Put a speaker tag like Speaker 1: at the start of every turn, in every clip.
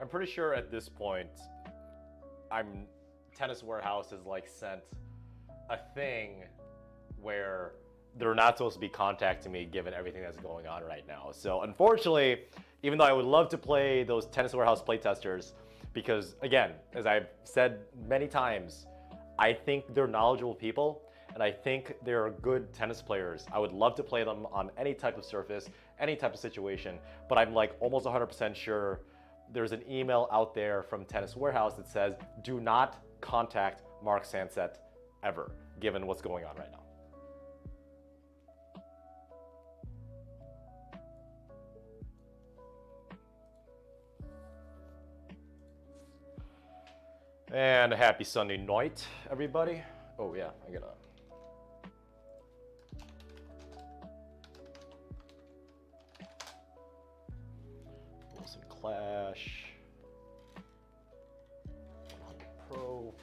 Speaker 1: I'm pretty sure at this point, Tennis Warehouse has like sent a thing where they're not supposed to be contacting me given everything that's going on right now. So unfortunately, even though I would love to play those Tennis Warehouse playtesters, because again, as I've said many times, I think they're knowledgeable people and I think they're good tennis players. I would love to play them on any type of surface, any type of situation, but I'm like almost 100% sure there's an email out there from Tennis Warehouse that says, do not contact Mark Sanset ever, given what's going on right now. And a happy Sunday night, everybody. Oh yeah, I gotta. Roll some Clash. 100 Pro.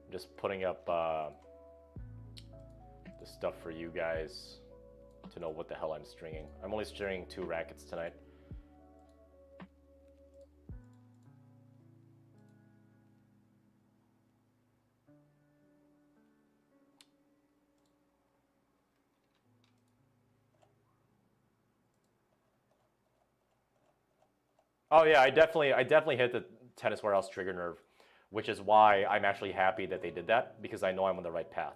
Speaker 1: I'm just putting up the stuff for you guys to know what the hell I'm stringing. I'm only stringing 2 rackets tonight. Oh yeah, I definitely hit the Tennis Warehouse trigger nerve, which is why I'm actually happy that they did that, because I know I'm on the right path.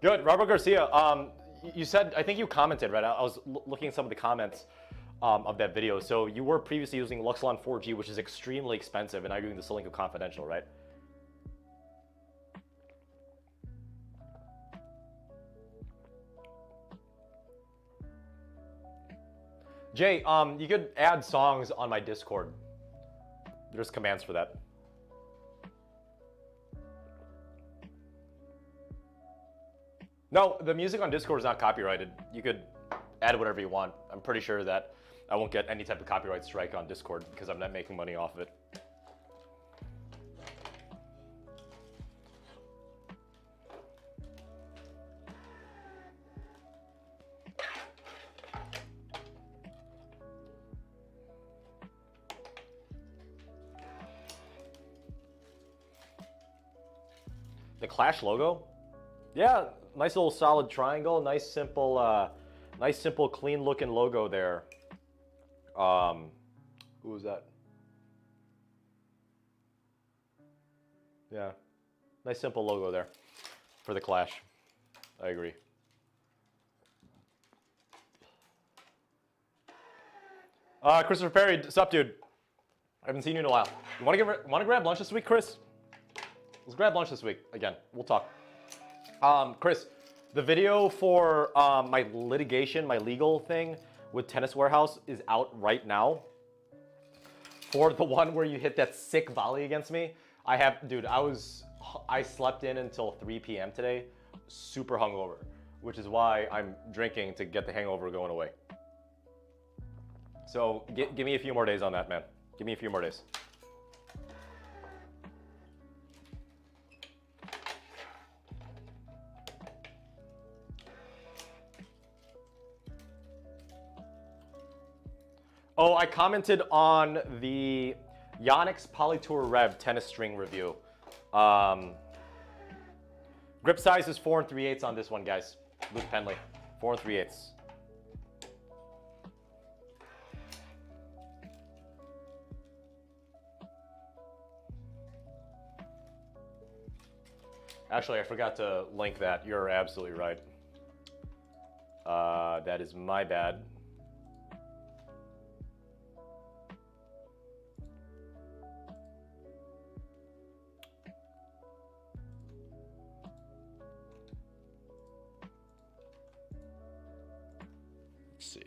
Speaker 1: Good, Robert Garcia. You said, I think you commented, right? I was looking at some of the comments of that video. So you were previously using Luxilon 4G, which is extremely expensive, and now you're doing the Silicon Confidential, right? Jay, you could add songs on my Discord. There's commands for that. No, the music on Discord is not copyrighted. You could add whatever you want. I'm pretty sure that I won't get any type of copyright strike on Discord because I'm not making money off of it. The Clash logo? Yeah, nice little solid triangle, nice simple, clean looking logo there. Who was that? Yeah, nice simple logo there for the Clash. I agree. Christopher Perry, what's up, dude? I haven't seen you in a while. You want to grab lunch this week, Chris? Let's grab lunch this week again. We'll talk. Chris, the video for my litigation, my legal thing with Tennis Warehouse is out right now. For the one where you hit that sick volley against me, dude, I slept in until 3 p.m. today, super hungover, which is why I'm drinking to get the hangover going away. So give me a few more days on that, man. Give me a few more days. Oh, I commented on the Yonex Polytour Rev tennis string review. Grip size is 4 3/8 on this one, guys. Luke Penley, 4 3/8. Actually, I forgot to link that. You're absolutely right. That is my bad. see.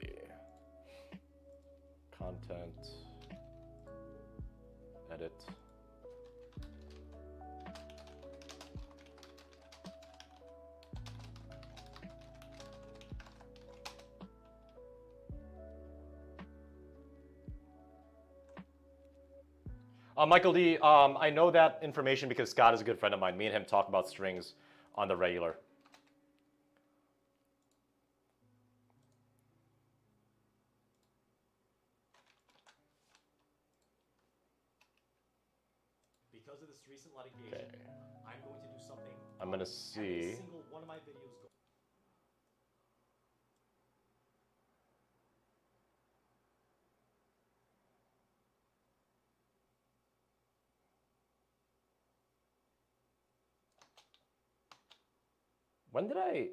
Speaker 1: Content. Edit. Michael D, I know that information because Scott is a good friend of mine. Me and him talk about strings on the regular. Because of this recent litigation, okay. I'm going to do something. I'm going to see. Every single one of my videos go. When did I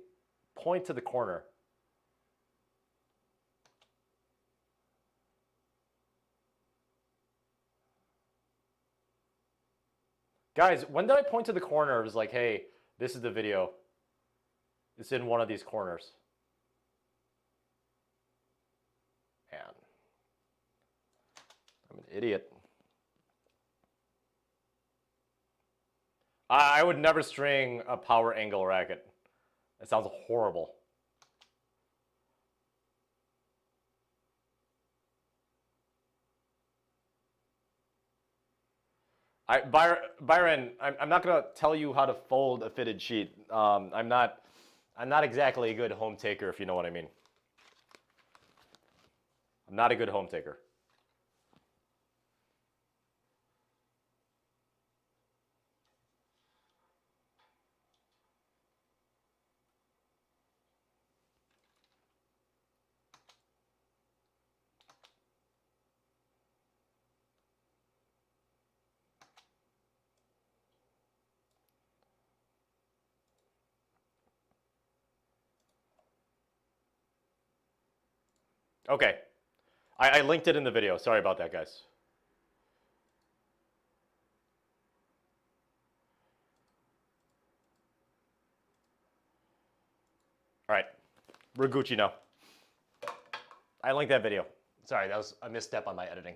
Speaker 1: point to the corner? Guys, when did I point to the corner? It was like, hey, this is the video. It's in one of these corners. Man. I'm an idiot. I would never string a power angle racket. That sounds horrible. Byron, I'm not gonna tell you how to fold a fitted sheet. I'm not exactly a good home taker, if you know what I mean. I'm not a good home taker. Okay, I linked it in the video. Sorry about that, guys. All right, we're Gucci now. I linked that video. Sorry, that was a misstep on my editing.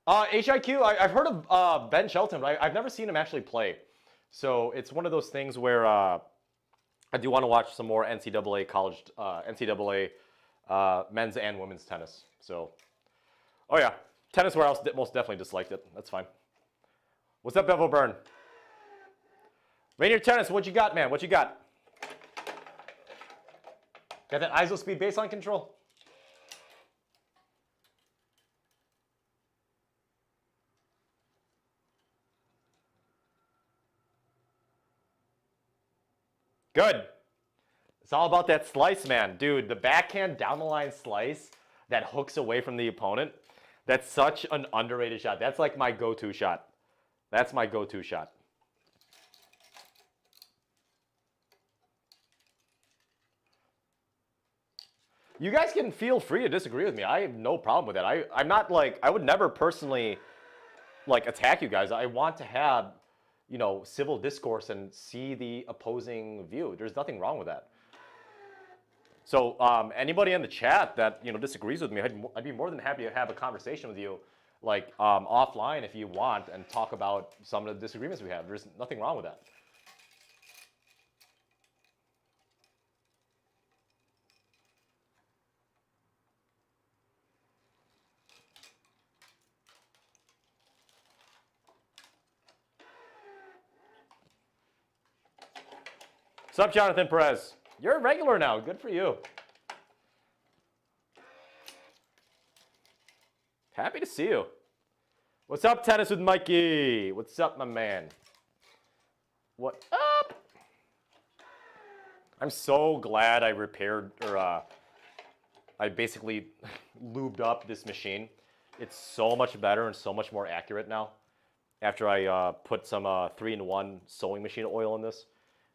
Speaker 1: HIQ, I've heard of Ben Shelton, but I've never seen him actually play. So it's one of those things where I do want to watch some more NCAA college, NCAA men's and women's tennis. So, oh yeah, tennis where else most definitely disliked it. That's fine. What's up, Bevo Burn? Rainier Tennis, what you got, man? What you got? Got that ISO speed baseline control? Good. It's all about that slice, man. Dude, the backhand down the line slice that hooks away from the opponent, that's such an underrated shot. That's like my go-to shot. That's my go-to shot. You guys can feel free to disagree with me. I have no problem with that. I'm not like, I would never personally like attack you guys. I want to have, you know, civil discourse and see the opposing view. There's nothing wrong with that. So anybody in the chat that, you know, disagrees with me, I'd be more than happy to have a conversation with you, like offline if you want, and talk about some of the disagreements we have. There's nothing wrong with that. What's up, Jonathan Perez? You're a regular now. Good for you. Happy to see you. What's up, Tennis with Mikey? What's up, my man? What up? I'm so glad I repaired, or I basically lubed up this machine. It's so much better and so much more accurate now. After I put some 3-in-1 sewing machine oil in this.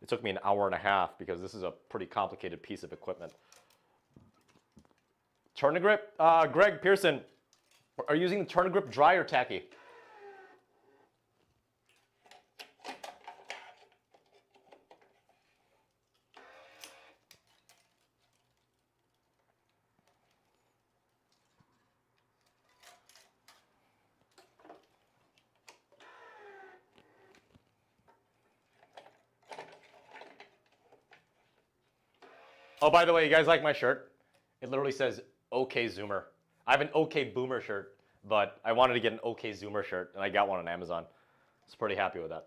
Speaker 1: It took me an hour and a half because this is a pretty complicated piece of equipment. Turn grip, Greg Pearson, are you using the turn grip dry or tacky? Oh, by the way, you guys like my shirt? It literally says OK Zoomer. I have an OK Boomer shirt, but I wanted to get an OK Zoomer shirt, and I got one on Amazon. I was pretty happy with that.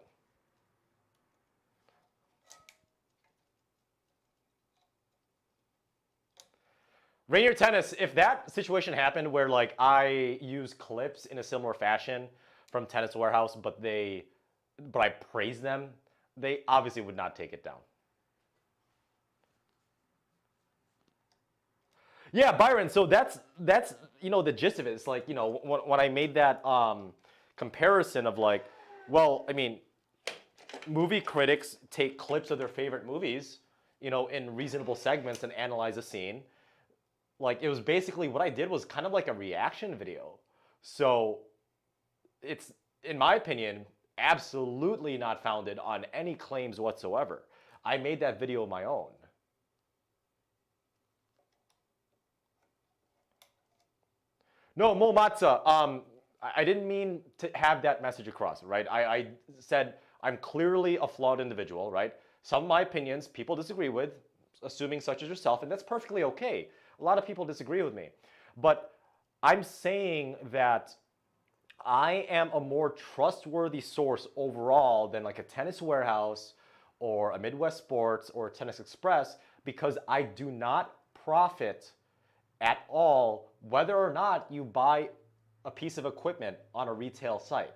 Speaker 1: Rainier Tennis, if that situation happened where like I use clips in a similar fashion from Tennis Warehouse, but I praise them, they obviously would not take it down. Yeah, Byron. So that's the gist of it. It's like when I made that comparison of like, well, I mean, movie critics take clips of their favorite movies, in reasonable segments and analyze a scene. Like it was basically what I did was kind of like a reaction video. So it's, in my opinion, absolutely not founded on any claims whatsoever. I made that video my own. No, Mo Matza, I didn't mean to have that message across, right? I said I'm clearly a flawed individual, right? Some of my opinions people disagree with, assuming such as yourself, and that's perfectly okay. A lot of people disagree with me. But I'm saying that I am a more trustworthy source overall than like a Tennis Warehouse or a Midwest Sports or a Tennis Express because I do not profit at all whether or not you buy a piece of equipment on a retail site.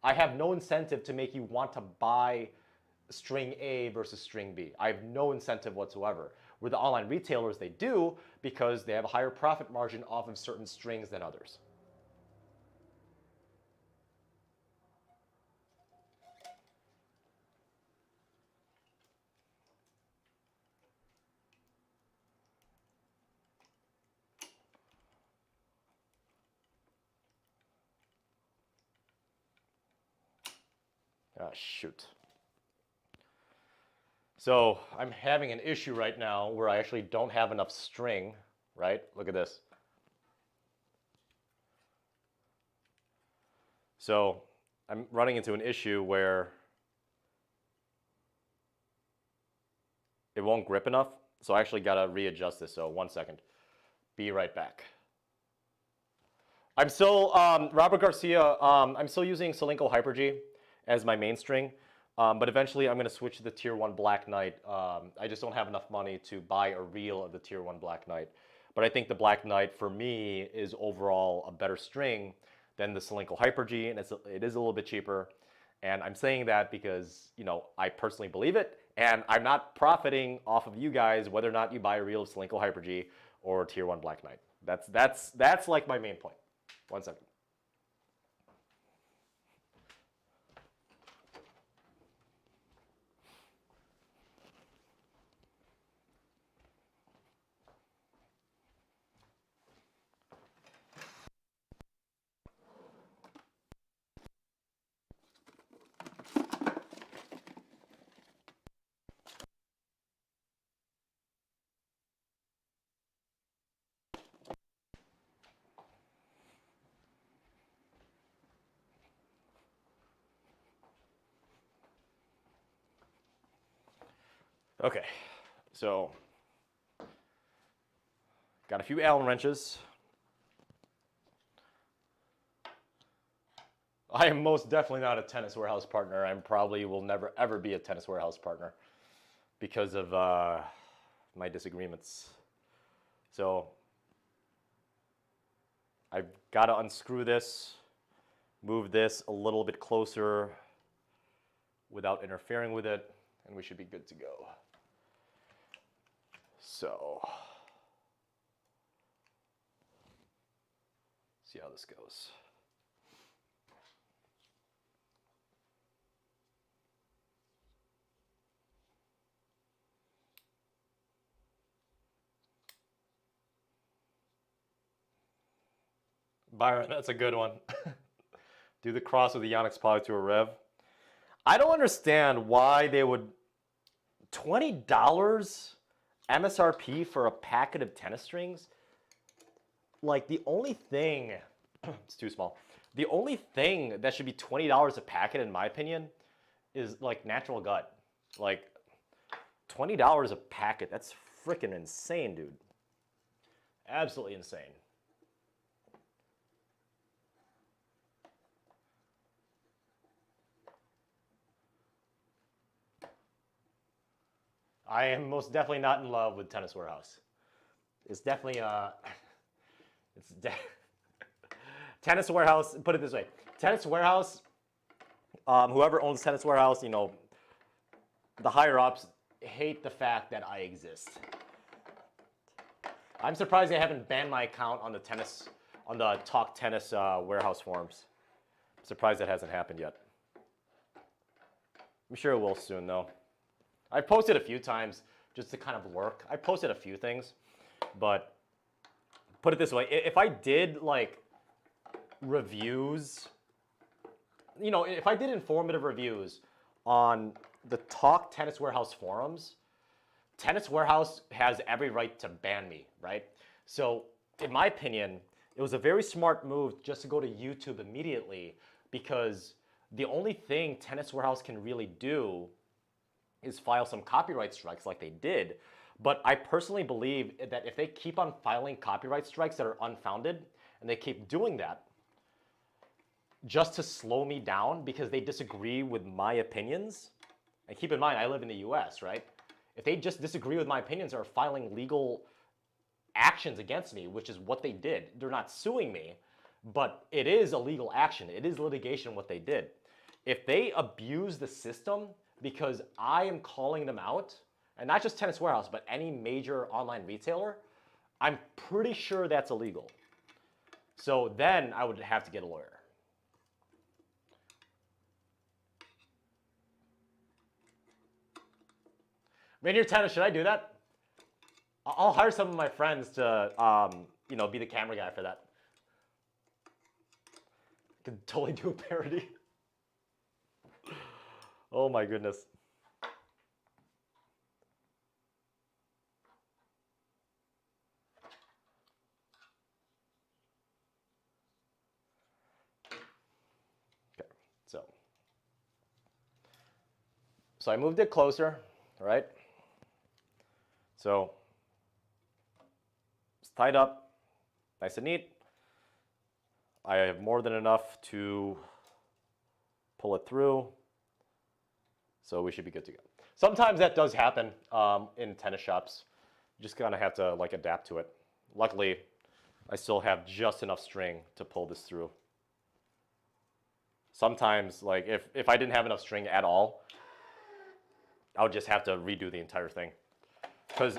Speaker 1: I have no incentive to make you want to buy string A versus string B. I have no incentive whatsoever. With the online retailers, they do because they have a higher profit margin off of certain strings than others. Ah, shoot. So I'm having an issue right now where I actually don't have enough string, right? Look at this. So I'm running into an issue where it won't grip enough. So I actually got to readjust this. So 1 second. Be right back. I'm still, Robert Garcia, I'm still using Solinco Hyper-G as my main string. But eventually I'm going to switch to the Tier 1 Black Knight. I just don't have enough money to buy a reel of the Tier 1 Black Knight. But I think the Black Knight for me is overall a better string than the Solinco Hyper-G, and it is a little bit cheaper. And I'm saying that because, I personally believe it, and I'm not profiting off of you guys whether or not you buy a reel of Solinco Hyper-G or Tier 1 Black Knight. That's like my main point. 1 second. Okay, so got a few Allen wrenches. I am most definitely not a Tennis Warehouse partner. I probably will never ever be a Tennis Warehouse partner because of my disagreements. So I've got to unscrew this, move this a little bit closer without interfering with it, and we should be good to go. So, see how this goes. Byron, that's a good one. Do the cross with the Yonex Poly to a Rev. I don't understand why they would $20 MSRP for a packet of tennis strings. Like the only thing, it's too small. The only thing that should be $20 a packet, in my opinion, is like natural gut. Like $20 a packet. That's freaking insane, dude. Absolutely insane. I am most definitely not in love with Tennis Warehouse. It's definitely Tennis Warehouse. Put it this way: Tennis Warehouse. Whoever owns Tennis Warehouse, you know, the higher ups hate the fact that I exist. I'm surprised they haven't banned my account on the Talk Tennis Warehouse forums. I'm surprised that hasn't happened yet. I'm sure it will soon, though. I posted a few times just to kind of lurk. I posted a few things, but put it this way: if I did like reviews, you know, if I did informative reviews on the Talk Tennis Warehouse forums, Tennis Warehouse has every right to ban me, right? So, in my opinion, it was a very smart move just to go to YouTube immediately, because the only thing Tennis Warehouse can really do is file some copyright strikes like they did. But I personally believe that if they keep on filing copyright strikes that are unfounded, and they keep doing that just to slow me down because they disagree with my opinions, and keep in mind, I live in the US, right? If they just disagree with my opinions or are filing legal actions against me, which is what they did, they're not suing me, but it is a legal action. It is litigation what they did. If they abuse the system because I am calling them out, and not just Tennis Warehouse, but any major online retailer, I'm pretty sure that's illegal. So then I would have to get a lawyer. Rainier Tennis, should I do that? I'll hire some of my friends to, you know, be the camera guy for that. Could totally do a parody. Oh my goodness. Okay, so I moved it closer, right? So it's tied up, nice and neat. I have more than enough to pull it through, so we should be good to go. Sometimes that does happen in tennis shops. You just kind of have to like adapt to it. Luckily, I still have just enough string to pull this through. Sometimes, like if I didn't have enough string at all, I would just have to redo the entire thing. Because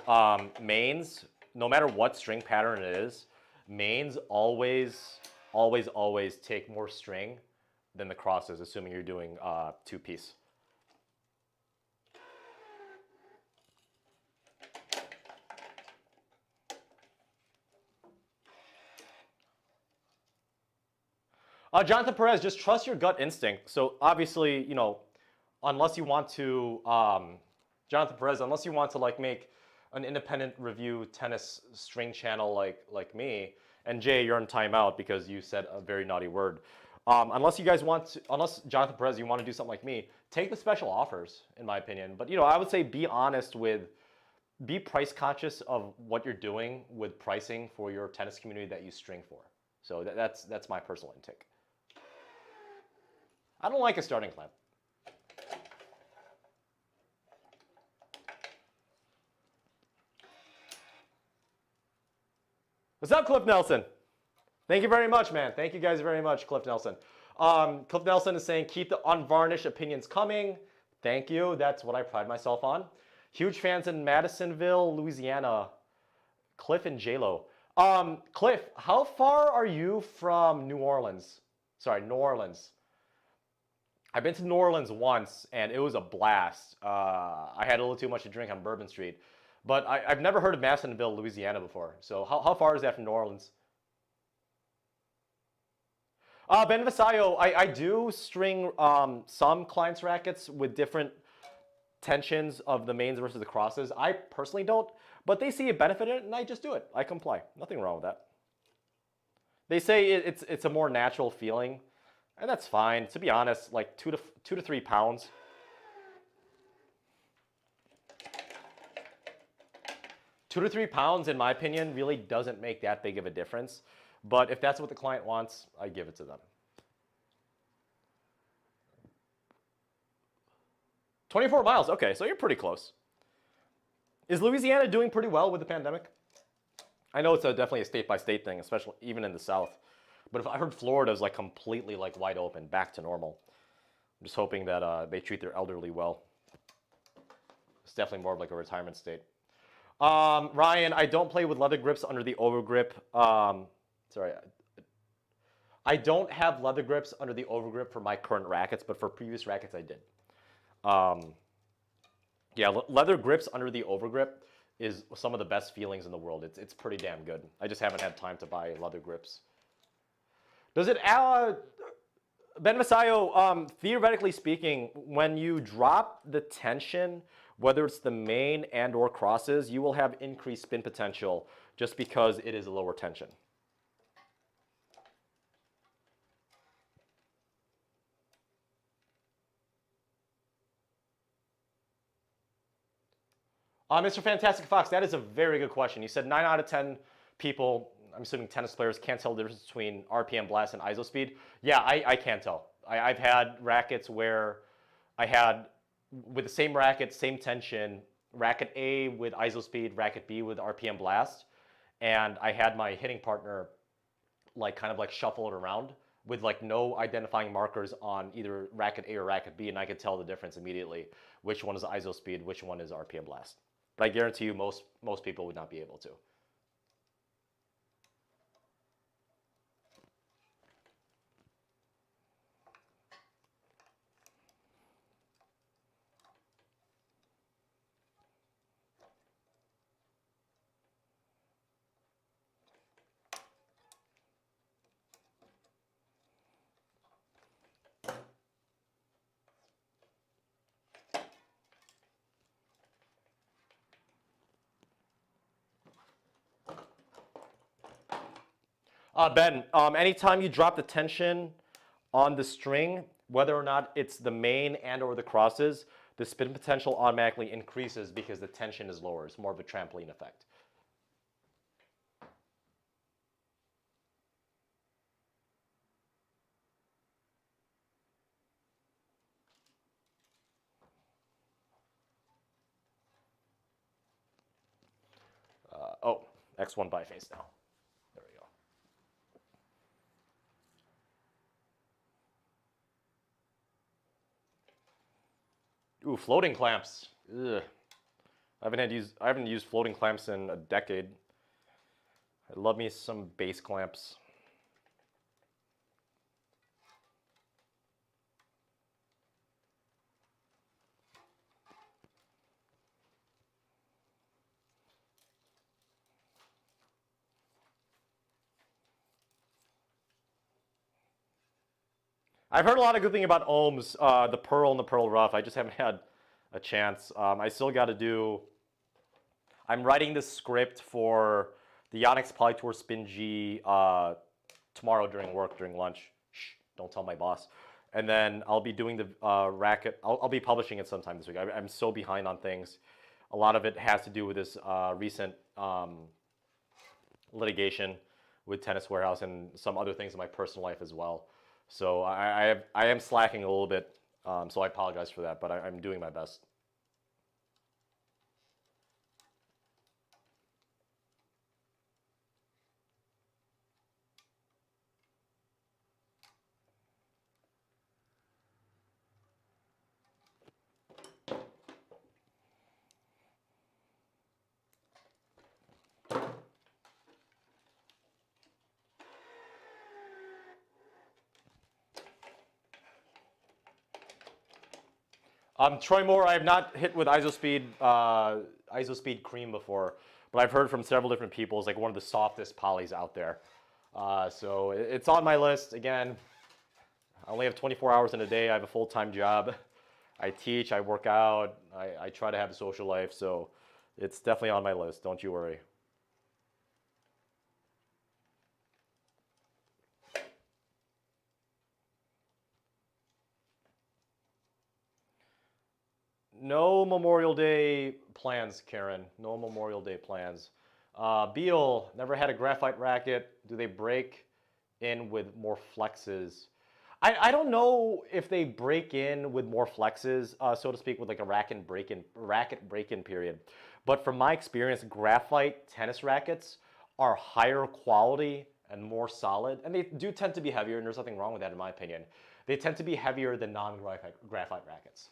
Speaker 1: mains, no matter what string pattern it is, mains always take more string than the crosses, assuming you're doing two-piece. Jonathan Perez, just trust your gut instinct. So obviously, you know, unless you want to, Jonathan Perez, unless you want to like make an independent review tennis string channel like me, and Jay, you're on timeout because you said a very naughty word. Unless you guys want to, unless Jonathan Perez, you want to do something like me, take the special offers, in my opinion. But you know, I would say be honest with, be price conscious of what you're doing with pricing for your tennis community that you string for. So that's my personal intake. I don't like a starting clamp. What's up, Cliff Nelson? Thank you very much, man. Thank you guys very much, Cliff Nelson. Cliff Nelson is saying, keep the unvarnished opinions coming. Thank you. That's what I pride myself on. Huge fans in Madisonville, Louisiana. Cliff and J-Lo. Cliff, how far are you from New Orleans? Sorry, New Orleans. I've been to New Orleans once, and it was a blast. I had a little too much to drink on Bourbon Street. But I've never heard of Madisonville, Louisiana before. So how far is that from New Orleans? Ben Vasayo, I do string some clients' rackets with different tensions of the mains versus the crosses. I personally don't, but they see a benefit in it, and I just do it. I comply. Nothing wrong with that. They say it's a more natural feeling, and that's fine. To be honest, like 2 to 3 pounds. 2 to 3 pounds, in my opinion, really doesn't make that big of a difference. But if that's what the client wants, I give it to them. 24 miles. Okay, so you're pretty close. Is Louisiana doing pretty well with the pandemic? I know it's definitely a state-by-state thing, especially even in the South. But if I heard Florida's like completely like wide open, back to normal. I'm just hoping that they treat their elderly well. It's definitely more of like a retirement state. Ryan, I don't play with leather grips under the overgrip. Sorry. I don't have leather grips under the overgrip for my current rackets, but for previous rackets I did. Yeah, leather grips under the overgrip is some of the best feelings in the world. It's pretty damn good. I just haven't had time to buy leather grips. Does it, Ben Masayo, theoretically speaking, when you drop the tension, whether it's the main and or crosses, you will have increased spin potential just because it is a lower tension. Mr. Fantastic Fox, that is a very good question. You said 9 out of 10 people, I'm assuming tennis players, can't tell the difference between RPM blast and ISO speed. Yeah, I can't tell. I've had rackets where I had, with the same racket, same tension, racket A with ISO speed, racket B with RPM blast, and I had my hitting partner like kind of like shuffle it around with like no identifying markers on either racket A or racket B, and I could tell the difference immediately, which one is ISO speed, which one is RPM blast. But I guarantee you most people would not be able to. Ben, anytime you drop the tension on the string, whether or not it's the main and or the crosses, the spin potential automatically increases because the tension is lower. It's more of a trampoline effect. Oh, X1 biface now. There we go. Ooh, floating clamps. Ugh. I haven't used floating clamps in a decade. I love me some base clamps. I've heard a lot of good things about ohms, the Pearl and the Pearl Rough. I just haven't had a chance. I still got to do. I'm writing the script for the Yonex Polytour Spin G tomorrow during lunch. Shh, don't tell my boss. And then I'll be doing the racket. I'll be publishing it sometime this week. I'm so behind on things. A lot of it has to do with this recent litigation with Tennis Warehouse and some other things in my personal life as well. So I am slacking a little bit, so I apologize for that, but I'm doing my best. Troy Moore, I have not hit with ISO Speed Cream before, but I've heard from several different people it's like one of the softest polys out there. So it's on my list. Again, I only have 24 hours in a day. I have a full-time job. I teach, I work out, I try to have a social life, so it's definitely on my list. Don't you worry. No Memorial Day plans, Karen. No Memorial Day plans. Beal, never had a graphite racket. Do they break in with more flexes? I don't know if they break in with more flexes, so to speak, with like a racket break-in period. But from my experience, graphite tennis rackets are higher quality and more solid, and they do tend to be heavier, and there's nothing wrong with that in my opinion. They tend to be heavier than non-graphite rackets.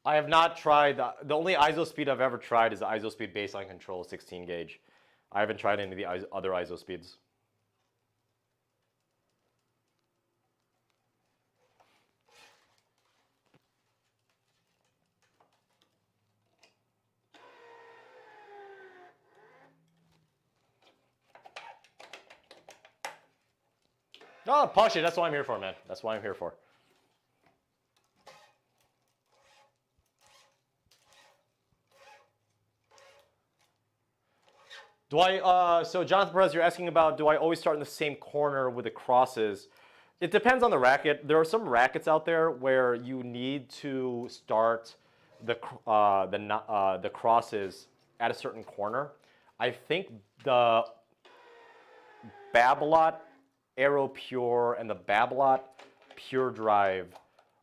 Speaker 1: I have not tried, the only ISO speed I've ever tried is the ISO speed baseline control 16 gauge. I haven't tried any of the other ISO speeds. Oh, push it. That's what I'm here for, man. That's what I'm here for. Do I, so Jonathan Perez, you're asking about, do I always start in the same corner with the crosses? It depends on the racket. There are some rackets out there where you need to start the crosses at a certain corner. I think the Babolat Aero Pure and the Babolat Pure Drive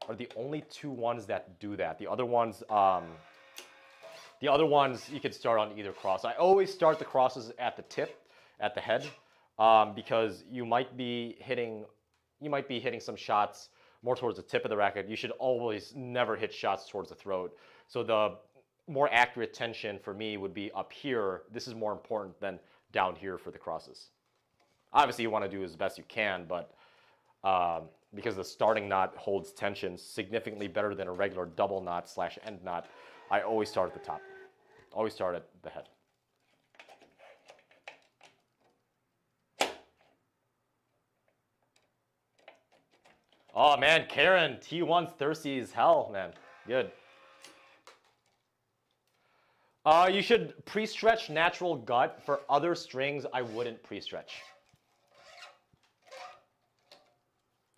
Speaker 1: are the only two ones that do that. The other ones you can start on either cross. I always start the crosses at the tip, at the head, because you might be hitting some shots more towards the tip of the racket. You should always never hit shots towards the throat. So the more accurate tension for me would be up here. This is more important than down here for the crosses. Obviously, you want to do as best you can, but because the starting knot holds tension significantly better than a regular double knot / end knot, I always start at the top. Always start at the head. Oh man, Karen, T1's thirsty as hell, man. Good. You should pre-stretch natural gut. For other strings, I wouldn't pre-stretch.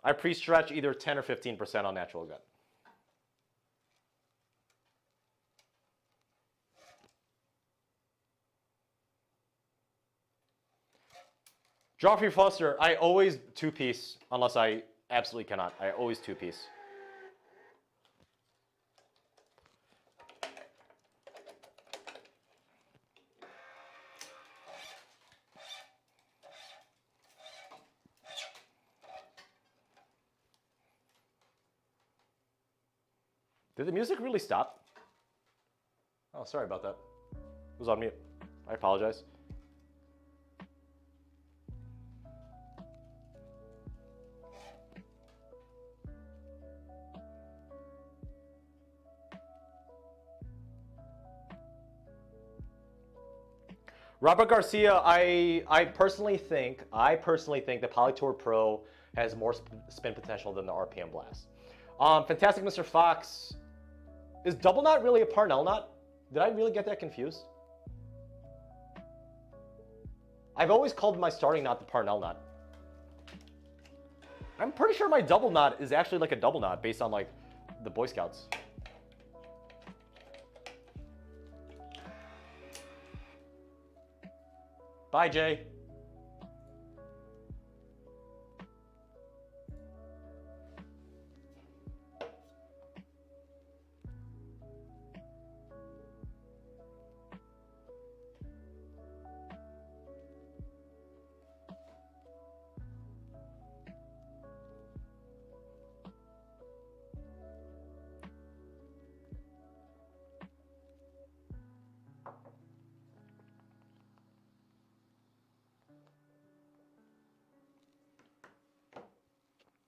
Speaker 1: I pre-stretch either 10 or 15% on natural gut. Joffrey Foster, I always two-piece unless I absolutely cannot. I always two-piece. Did the music really stop? Oh, sorry about that. It was on mute. I apologize. Robert Garcia, I personally think the Polytour Pro has more spin potential than the RPM Blast. Fantastic Mr. Fox, is double knot really a Parnell knot? Did I really get that confused? I've always called my starting knot the Parnell knot. I'm pretty sure my double knot is actually like a double knot based on like the Boy Scouts. Bye, Jay.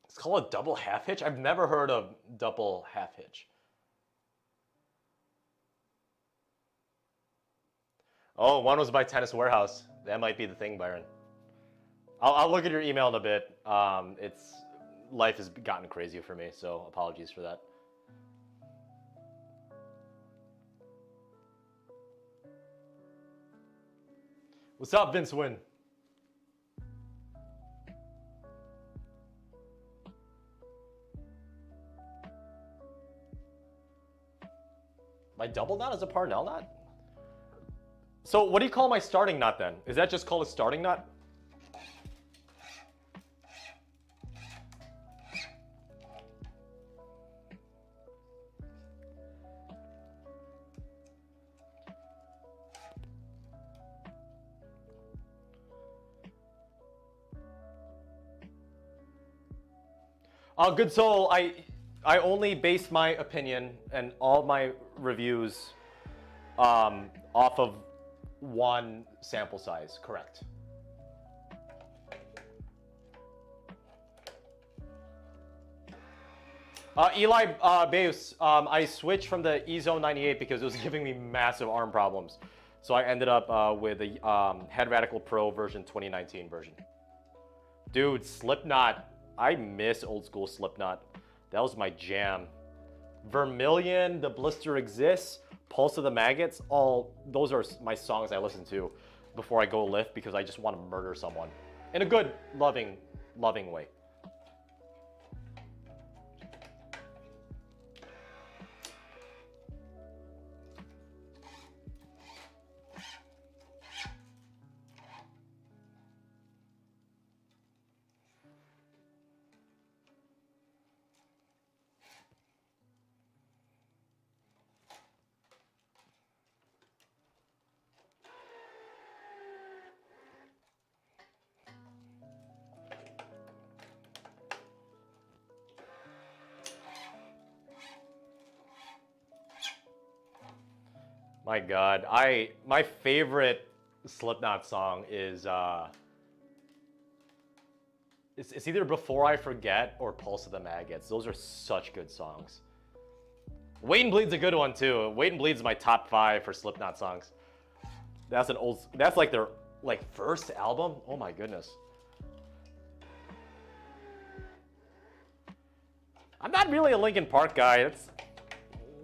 Speaker 1: It's called a double half hitch? I've never heard of double half hitch. Oh, one was by Tennis Warehouse. That might be the thing, Byron. I'll look at your email in a bit. It's life has gotten crazy for me, so apologies for that. What's up, Vince Win? My double knot is a Parnell knot? So what do you call my starting knot then? Is that just called a starting knot? Good soul, I only base my opinion and all my reviews off of one sample size, correct. Eli Beus, I switched from the E-Zone 98 because it was giving me massive arm problems. So I ended up with the Head Radical Pro version 2019 version. Dude, Slipknot. I miss old school Slipknot. That was my jam. Vermilion, The Blister Exists, Pulse of the Maggots, all those are my songs I listen to before I go lift because I just want to murder someone in a good, loving way. My God, my favorite Slipknot song is it's either Before I Forget or Pulse of the Maggots. Those are such good songs. Wait and Bleed's a good one too. Wait and Bleed's my top 5 for Slipknot songs. That's like their first album. Oh my goodness. I'm not really a Linkin Park guy. It's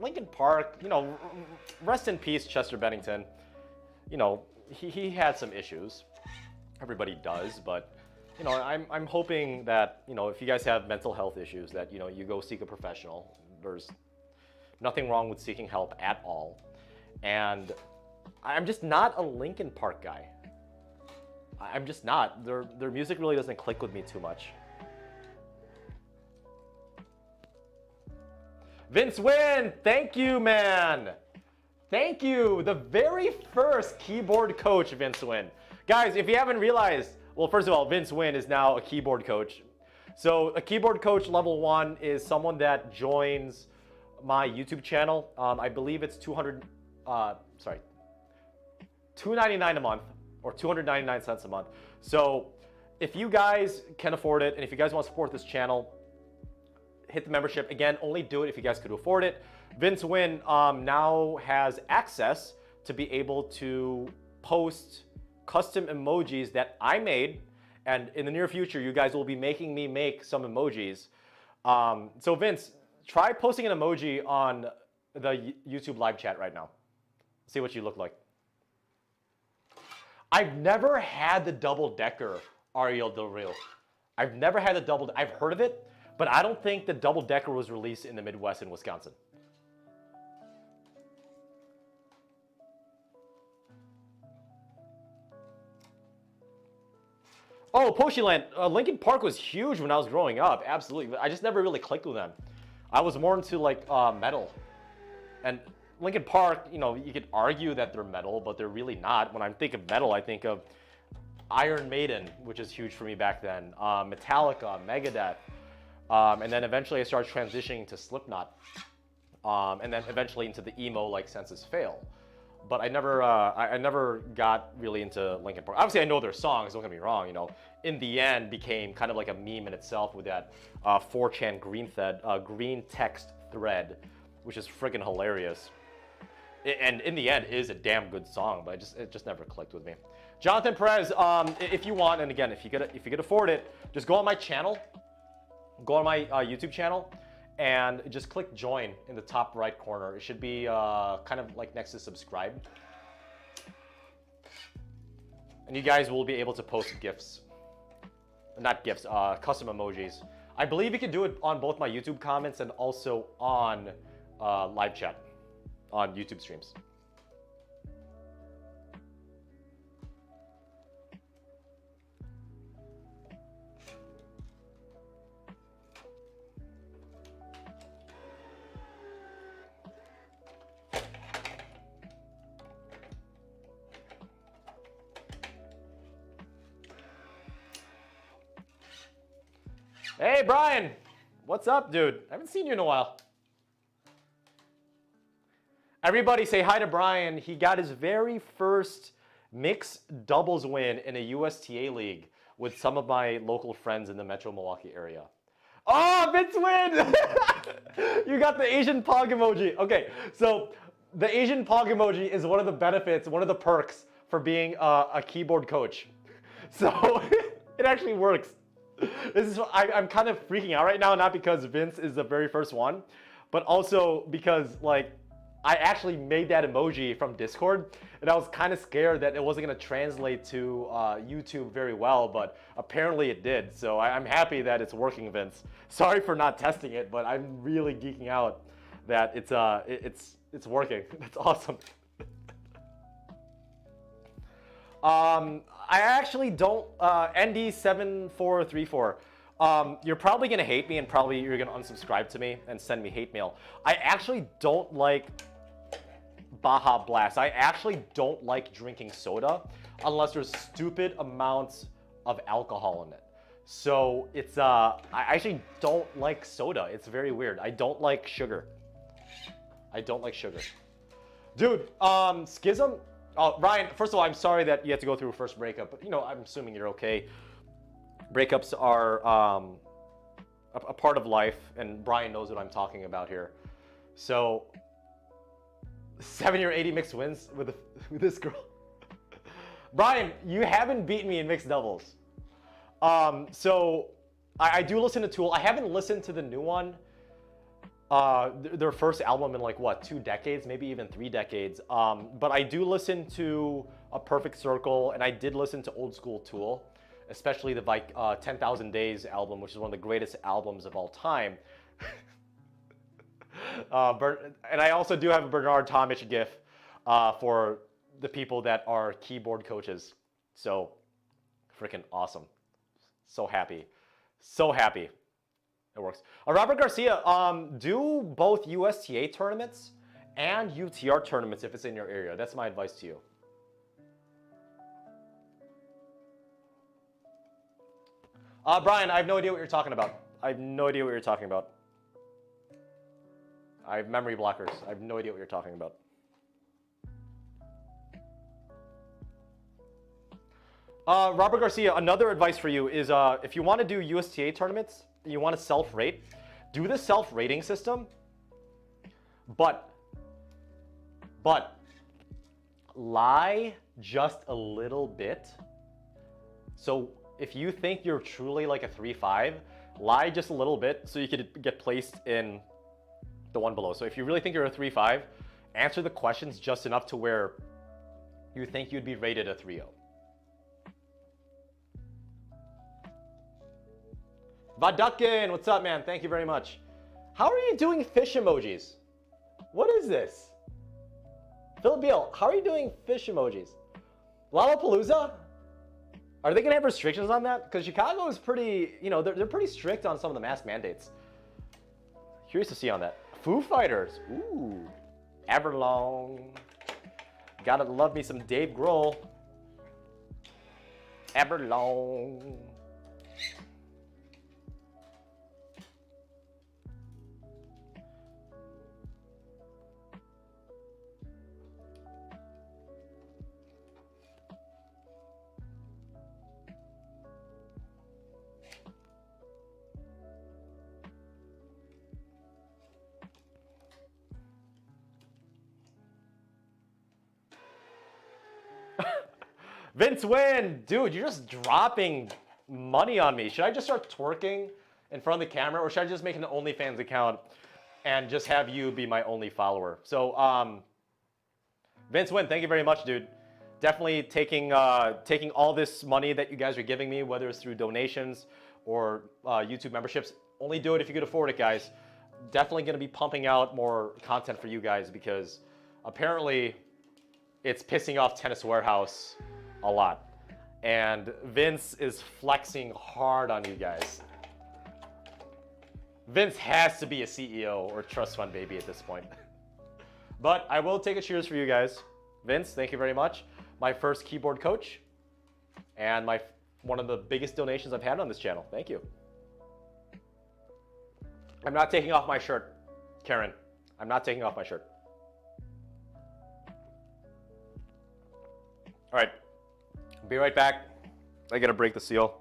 Speaker 1: Linkin Park, you know, rest in peace, Chester Bennington. You know, he had some issues. Everybody does, but you know, I'm hoping that, you know, if you guys have mental health issues, that, you know, you go seek a professional. There's nothing wrong with seeking help at all. And I'm just not a Linkin Park guy. I'm just not. Their music really doesn't click with me too much. Vince Win, thank you, man. Thank you. The very first keyboard coach, Vince Win. Guys, if you haven't realized, well, first of all, Vince Win is now a keyboard coach. So a keyboard coach level 1 is someone that joins my YouTube channel. I believe it's $299 a month or 299 cents a month. So if you guys can afford it and if you guys want to support this channel, hit the membership. Again, only do it if you guys could afford it. Vince Win now has access to be able to post custom emojis that I made, and in the near future, you guys will be making me make some emojis. So Vince, try posting an emoji on the YouTube live chat right now. See what you look like. I've never had the double-decker Ariel Del Rio. I've never had the double. I've heard of it, but I don't think the double-decker was released in the Midwest in Wisconsin. Oh, Poshiland, Linkin Park was huge when I was growing up, absolutely. But I just never really clicked with them. I was more into like metal. And Linkin Park, you know, you could argue that they're metal, but they're really not. When I think of metal, I think of Iron Maiden, which is huge for me back then, Metallica, Megadeth. And then eventually I started transitioning to Slipknot, and then eventually into the emo like Senses Fail. But I never got really into Linkin Park. Obviously, I know their songs. Don't get me wrong. You know, in the end, became kind of like a meme in itself with that 4chan green text thread, which is friggin' hilarious. And in the end, it is a damn good song, but it just never clicked with me. Jonathan Perez, if you want, and again, if you could afford it, just go on my channel. go on my YouTube channel and just click join in the top right corner. It should be kind of like next to subscribe. And you guys will be able to post GIFs. Not GIFs, custom emojis. I believe you can do it on both my YouTube comments and also on live chat on YouTube streams. Hey, Brian. What's up, dude? I haven't seen you in a while. Everybody say hi to Brian. He got his very first mixed doubles win in a USTA league with some of my local friends in the Metro Milwaukee area. Oh, Vince win! You got the Asian Pog emoji. Okay, so the Asian Pog emoji is one of the benefits, one of the perks for being a keyboard coach. So it actually works. This is I'm kind of freaking out right now, not because Vince is the very first one, but also because like I actually made that emoji from Discord, and I was kind of scared that it wasn't going to translate to YouTube very well, but apparently it did. So I'm happy that it's working, Vince. Sorry for not testing it, but I'm really geeking out that it's working. That's awesome. I actually don't, ND7434, you're probably going to hate me and probably you're going to unsubscribe to me and send me hate mail. I actually don't like Baja Blast. I actually don't like drinking soda unless there's stupid amounts of alcohol in it. So it's, I actually don't like soda. It's very weird. I don't like sugar. I don't like sugar. Dude, Schism. Oh, Ryan, first of all, I'm sorry that you had to go through a first breakup, but you know, I'm assuming you're okay. Breakups are a part of life, and Brian knows what I'm talking about here. So, 70 or 80 mixed wins with this girl. Brian, you haven't beaten me in mixed doubles. So, I do listen to Tool. I haven't listened to the new one. Their first album in like what, 2 decades, maybe even 3 decades. But I do listen to A Perfect Circle, and I did listen to old school Tool, especially the 10,000 Days album, which is one of the greatest albums of all time. And I also do have a Bernard Tomic gif for the people that are keyboard coaches. So freaking awesome. So happy. So happy. It works. Robert Garcia, do both USTA tournaments and UTR tournaments if it's in your area. That's my advice to you. Brian, I have no idea what you're talking about. I have no idea what you're talking about. I have memory blockers. I have no idea what you're talking about. Robert Garcia, another advice for you is if you want to do USTA tournaments, you want to self-rate, do the self-rating system, but lie just a little bit. So if you think you're truly like a 3-5, lie just a little bit so you could get placed in the one below. So if you really think you're a 3-5, answer the questions just enough to where you think you'd be rated a 3-0. Vadukin, what's up, man? Thank you very much. How are you doing fish emojis? What is this? Philip Beal, how are you doing fish emojis? Lollapalooza? Are they gonna have restrictions on that? Because Chicago is pretty, you know, they're pretty strict on some of the mask mandates. Curious to see on that. Foo Fighters, ooh. Everlong. Gotta love me some Dave Grohl. Everlong. Vince Win, dude, you're just dropping money on me. Should I just start twerking in front of the camera, or should I just make an OnlyFans account and just have you be my only follower? So, Vince Wynn, thank you very much, dude. Definitely taking all this money that you guys are giving me, whether it's through donations or YouTube memberships. Only do it if you could afford it, guys. Definitely going to be pumping out more content for you guys because apparently it's pissing off Tennis Warehouse a lot. And Vince is flexing hard on you guys. Vince has to be a CEO or trust fund baby at this point. But I will take a cheers for you guys. Vince, thank you very much. My first keyboard coach and one of the biggest donations I've had on this channel. Thank you. I'm not taking off my shirt, Karen. I'm not taking off my shirt. All right, be right back. I gotta break the seal.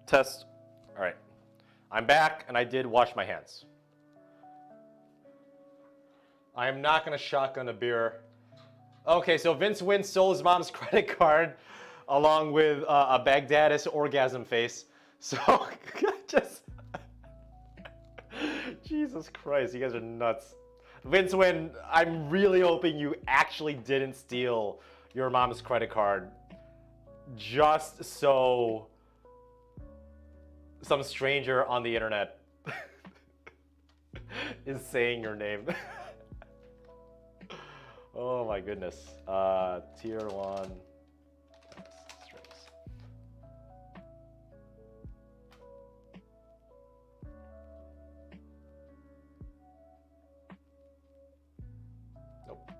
Speaker 1: Test. All right. I'm back and I did wash my hands. I am not going to shotgun a beer. Okay, so Vince Wynn stole his mom's credit card along with a Baghdadis orgasm face. So just Jesus Christ, you guys are nuts. Vince Wynn, I'm really hoping you actually didn't steal your mom's credit card just so some stranger on the internet is saying your name. Oh my goodness. Tier 1 strings. Nope.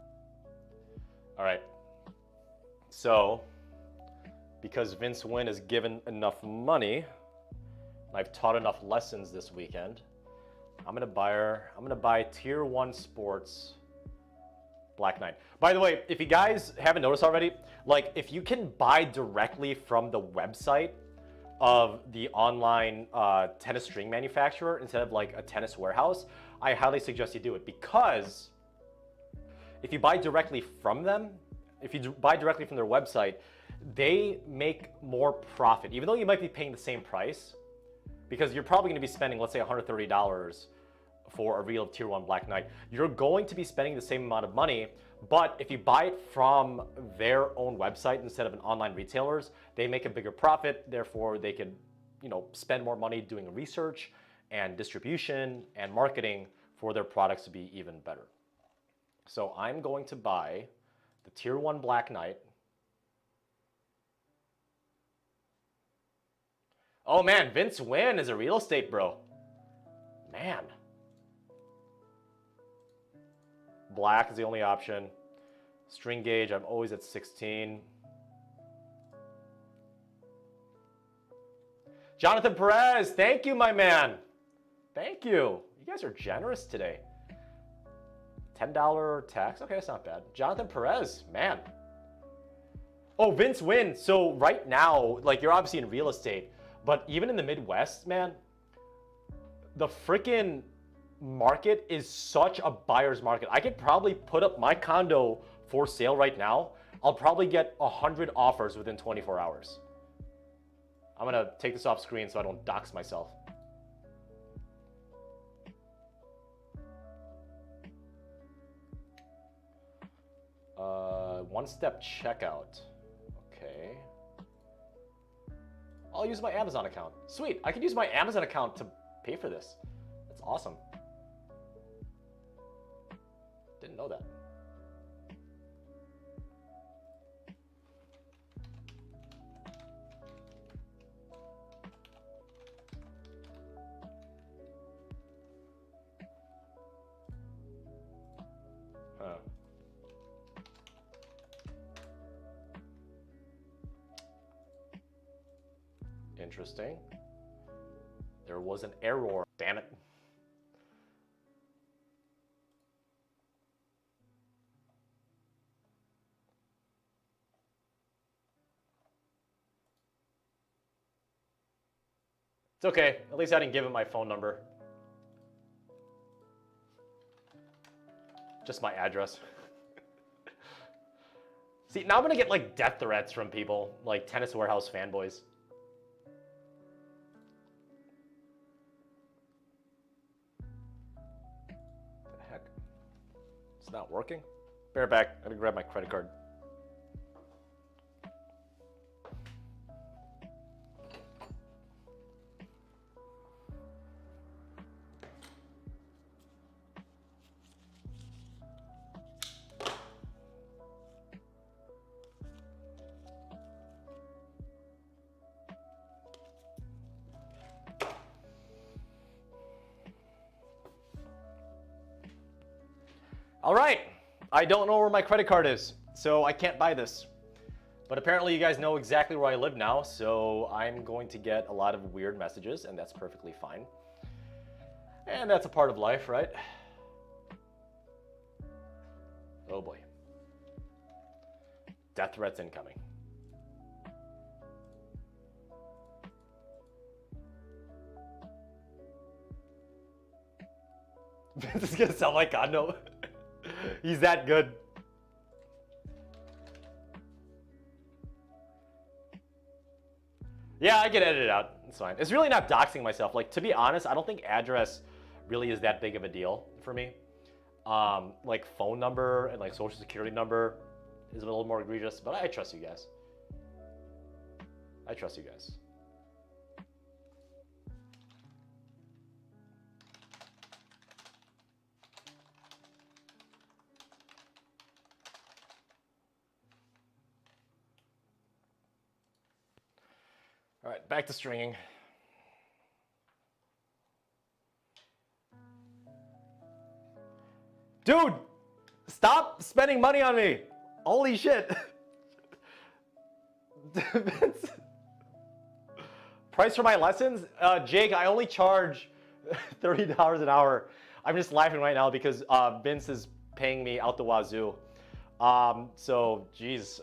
Speaker 1: All right. So, because Vince Wynn has given enough money, I've taught enough lessons this weekend, I'm gonna buy Tier 1 Sports Black Knight. By the way, if you guys haven't noticed already, like if you can buy directly from the website of the online tennis string manufacturer instead of like a Tennis Warehouse, I highly suggest you do it, because if you buy directly from them, if you buy directly from their website, they make more profit, even though you might be paying the same price, because you're probably going to be spending, let's say, $130 for a reel of Tier 1 Black Knight. You're going to be spending the same amount of money, but if you buy it from their own website instead of an online retailer's, they make a bigger profit. Therefore, they could, spend more money doing research and distribution and marketing for their products to be even better. So I'm going to buy the Tier 1 Black Knight. Oh man, Vince Wynn is a real estate bro. Man. Black is the only option. String gauge, I'm always at 16. Jonathan Perez, thank you, my man. Thank you. You guys are generous today. $10 tax, okay, that's not bad. Jonathan Perez, man. Oh, Vince Wynn, so right now, like you're obviously in real estate, but even in the Midwest, man, the freaking market is such a buyer's market. I could probably put up my condo for sale right now. I'll probably get 100 offers within 24 hours. I'm gonna take this off screen so I don't dox myself. One-step checkout. Okay. I'll use my Amazon account. Sweet, I can use my Amazon account to pay for this. That's awesome. Didn't know that. Huh. Interesting. There was an error. Damn it. It's okay. At least I didn't give him my phone number. Just my address. See, now I'm gonna get like death threats from people, like Tennis Warehouse fanboys. What the heck? It's not working? Bear back. I'm gonna grab my credit card. All right, I don't know where my credit card is, so I can't buy this. But apparently you guys know exactly where I live now, so I'm going to get a lot of weird messages, and that's perfectly fine. And that's a part of life, right? Oh boy. Death threats incoming. This is gonna sound like Kondo. He's that good. Yeah, I can edit it out. It's fine. It's really not doxing myself. Like, to be honest, I don't think address really is that big of a deal for me. Like phone number and like social security number is a little more egregious, but I trust you guys. I trust you guys. All right, back to stringing. Dude, stop spending money on me. Holy shit. Price for my lessons? Jake, I only charge $30 an hour. I'm just laughing right now because Vince is paying me out the wazoo. So, geez,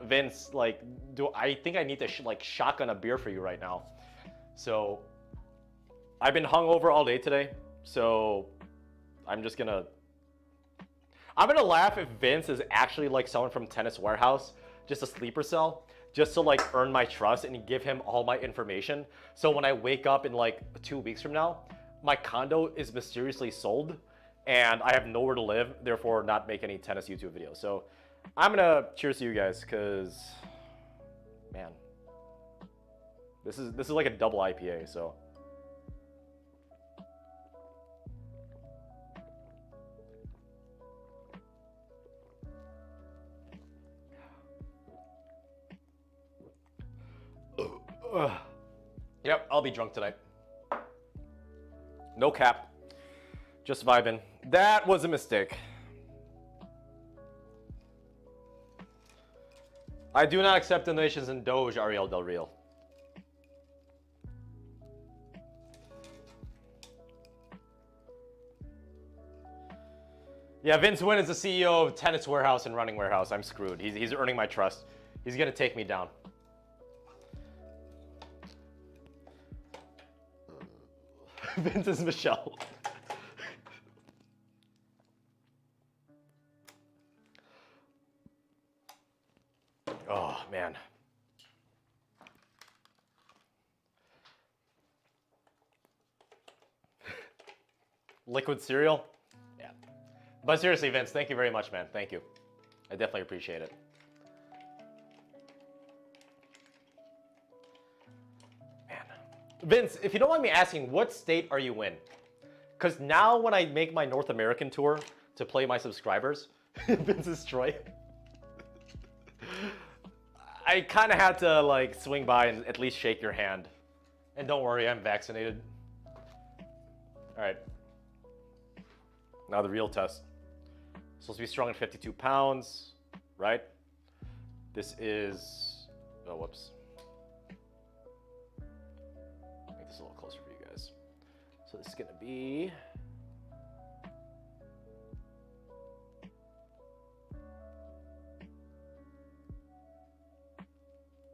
Speaker 1: Vince, like, I think I need to shotgun a beer for you right now. So, I've been hungover all day today, so I'm gonna laugh if Vince is actually like someone from Tennis Warehouse, just a sleeper cell, just to like earn my trust and give him all my information. So when I wake up in like 2 weeks from now, my condo is mysteriously sold and I have nowhere to live, therefore not make any tennis YouTube videos. So I'm gonna cheers to you guys, because man, this is like a double IPA, so. Yep, I'll be drunk tonight. No cap. Just vibing. That was a mistake. I do not accept donations in Doge, Ariel Del Real. Yeah, Vince Wynn is the CEO of Tennis Warehouse and Running Warehouse. I'm screwed. He's earning my trust. He's gonna take me down. Vince is Michelle. Oh, man. Liquid cereal? Yeah. But seriously, Vince, thank you very much, man. Thank you. I definitely appreciate it. Man. Vince, if you don't mind me asking, what state are you in? Because now when I make my North American tour to play my subscribers, Vince's Troy, I kind of had to like swing by and at least shake your hand. And don't worry, I'm vaccinated. All right. Now the real test. Supposed to be strong at 52 pounds, right? This is, oh, whoops. Make this a little closer for you guys. So this is gonna be,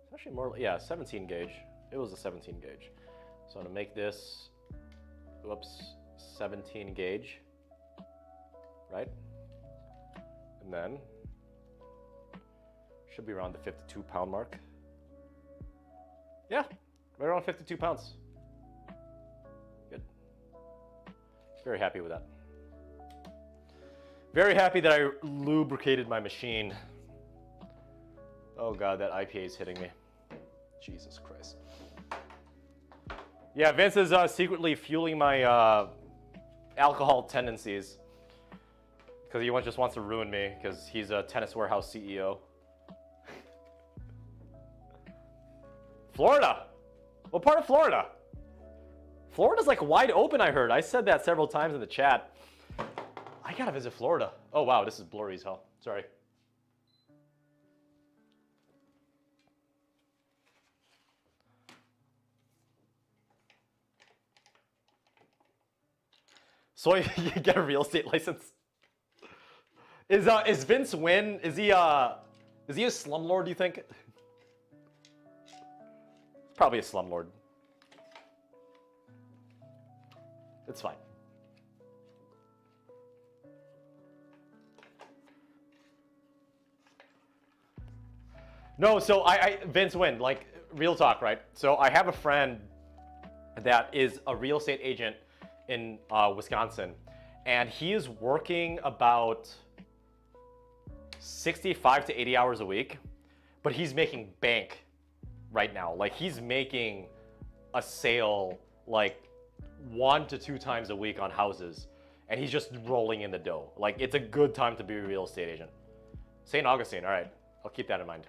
Speaker 1: it's actually more, yeah, 17 gauge. It was a 17 gauge. So I'm gonna make this, whoops, 17 gauge, right? And then, should be around the 52 pound mark. Yeah, right around 52 pounds. Good. Very happy with that. Very happy that I lubricated my machine. Oh God, that IPA is hitting me. Jesus Christ. Yeah, Vince is secretly fueling my alcohol tendencies. Because he just wants to ruin me, because he's a Tennis Warehouse CEO. Florida! What part of Florida? Florida's like wide open, I heard. I said that several times in the chat. I gotta visit Florida. Oh wow, this is blurry as hell. Sorry. So you get a real estate license? Is Vince Wynn, is he a slumlord, do you think? Probably a slumlord. It's fine. No, so Vince Wynn, like real talk, right? So I have a friend that is a real estate agent in Wisconsin, and he is working about 65 to 80 hours a week, but he's making bank right now. Like he's making a sale like 1 to 2 times a week on houses, and he's just rolling in the dough. Like it's a good time to be a real estate agent. St. Augustine, all right, I'll keep that in mind.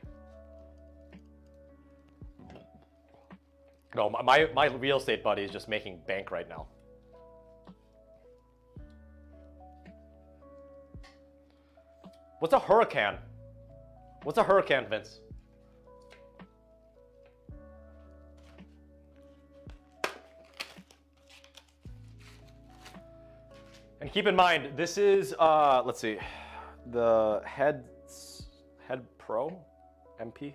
Speaker 1: No, my real estate buddy is just making bank right now. What's a hurricane? What's a hurricane, Vince? And keep in mind, this is, let's see, the Head Pro MP.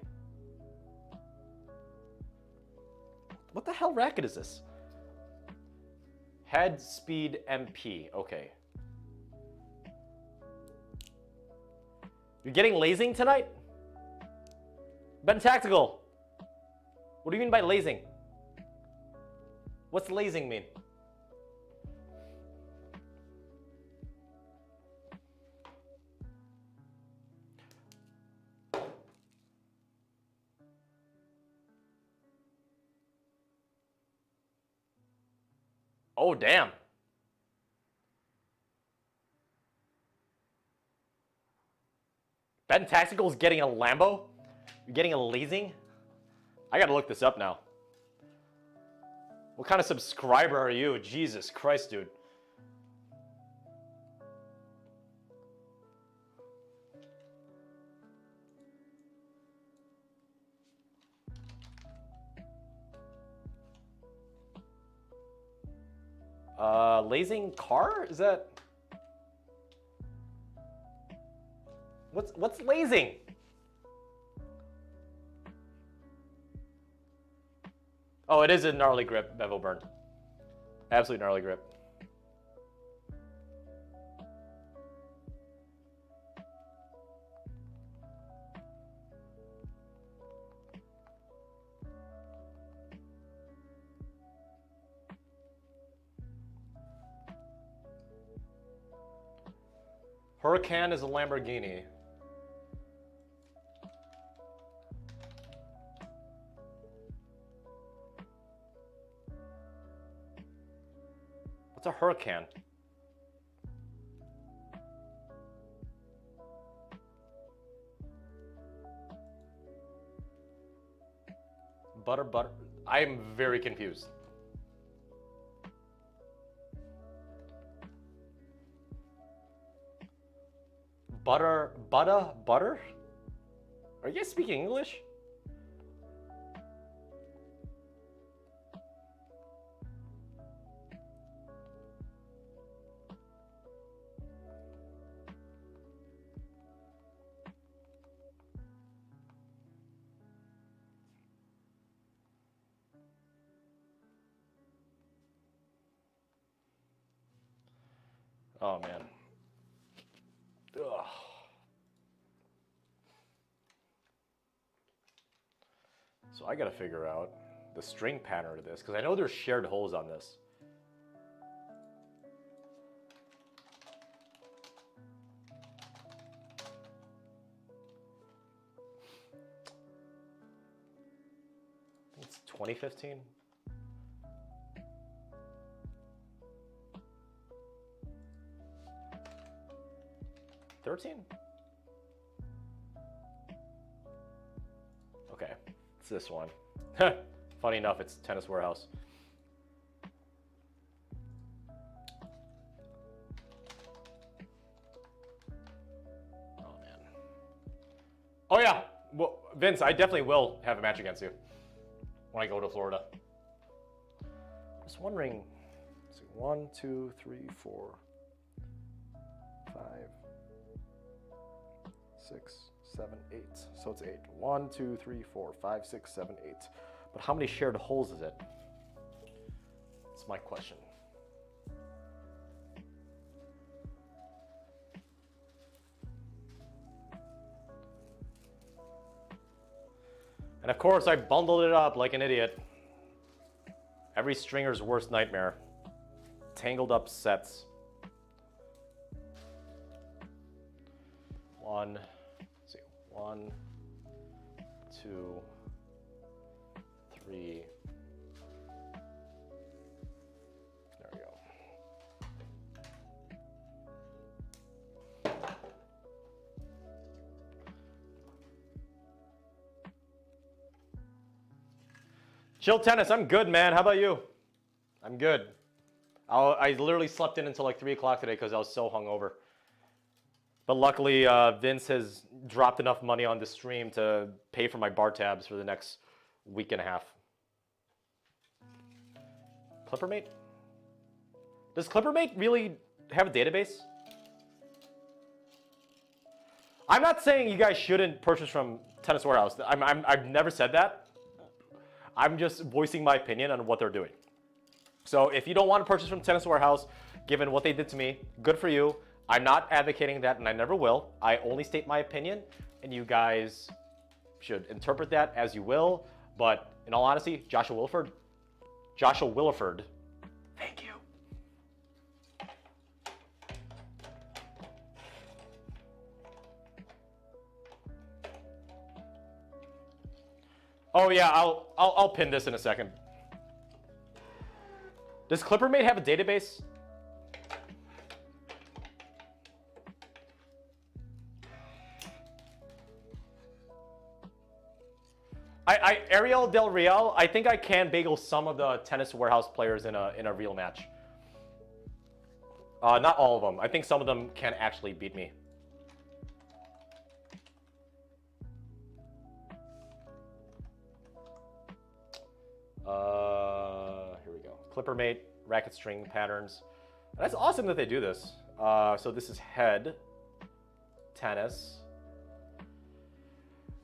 Speaker 1: What the hell racket is this? Head Speed MP, okay. You're getting lasing tonight? Ben Tactical. What do you mean by lasing? What's lasing mean? Oh, damn. Ben Tactical is getting a Lambo? You're getting a lasing? I gotta look this up now. What kind of subscriber are you? Jesus Christ, dude. Lasing car? Is that? What's lasing? Oh, it is a gnarly grip, bevel burn. Absolute gnarly grip. Huracan is a Lamborghini. What's a Huracan? Butter. I'm very confused. Butter? Are you guys speaking English? Oh man. Ugh. So I gotta figure out the string pattern of this, because I know there's shared holes on this. I think it's 2015. 13? Okay, it's this one. Funny enough, it's Tennis Warehouse. Oh man. Oh yeah, well, Vince, I definitely will have a match against you when I go to Florida. I'm just wondering, let's see, 1, 2, 3, 4, 5, 6, 7, 8. So it's 8. 1, 2, 3, 4, 5, 6, 7, 8. But how many shared holes is it? That's my question. And of course, I bundled it up like an idiot. Every stringer's worst nightmare. Tangled up sets. 1, let's see, 1, 2, 3. There we go. Chill Tennis, I'm good, man. How about you? I'm good. I literally slept in until like 3 o'clock today because I was so hungover. But luckily, Vince has dropped enough money on the stream to pay for my bar tabs for the next week and a half. Clippermate? Does Clippermate really have a database? I'm not saying you guys shouldn't purchase from Tennis Warehouse. I've never said that. I'm just voicing my opinion on what they're doing. So if you don't want to purchase from Tennis Warehouse, given what they did to me, good for you. I'm not advocating that, and I never will. I only state my opinion, and you guys should interpret that as you will. But in all honesty, Joshua Williford, thank you. Oh yeah, I'll pin this in a second. Does Clippermate have a database? Ariel Del Real, I think I can bagel some of the Tennis Warehouse players in a real match. Not all of them. I think some of them can actually beat me. Here we go. Clippermate, racket string patterns. That's awesome that they do this. So this is head, tennis.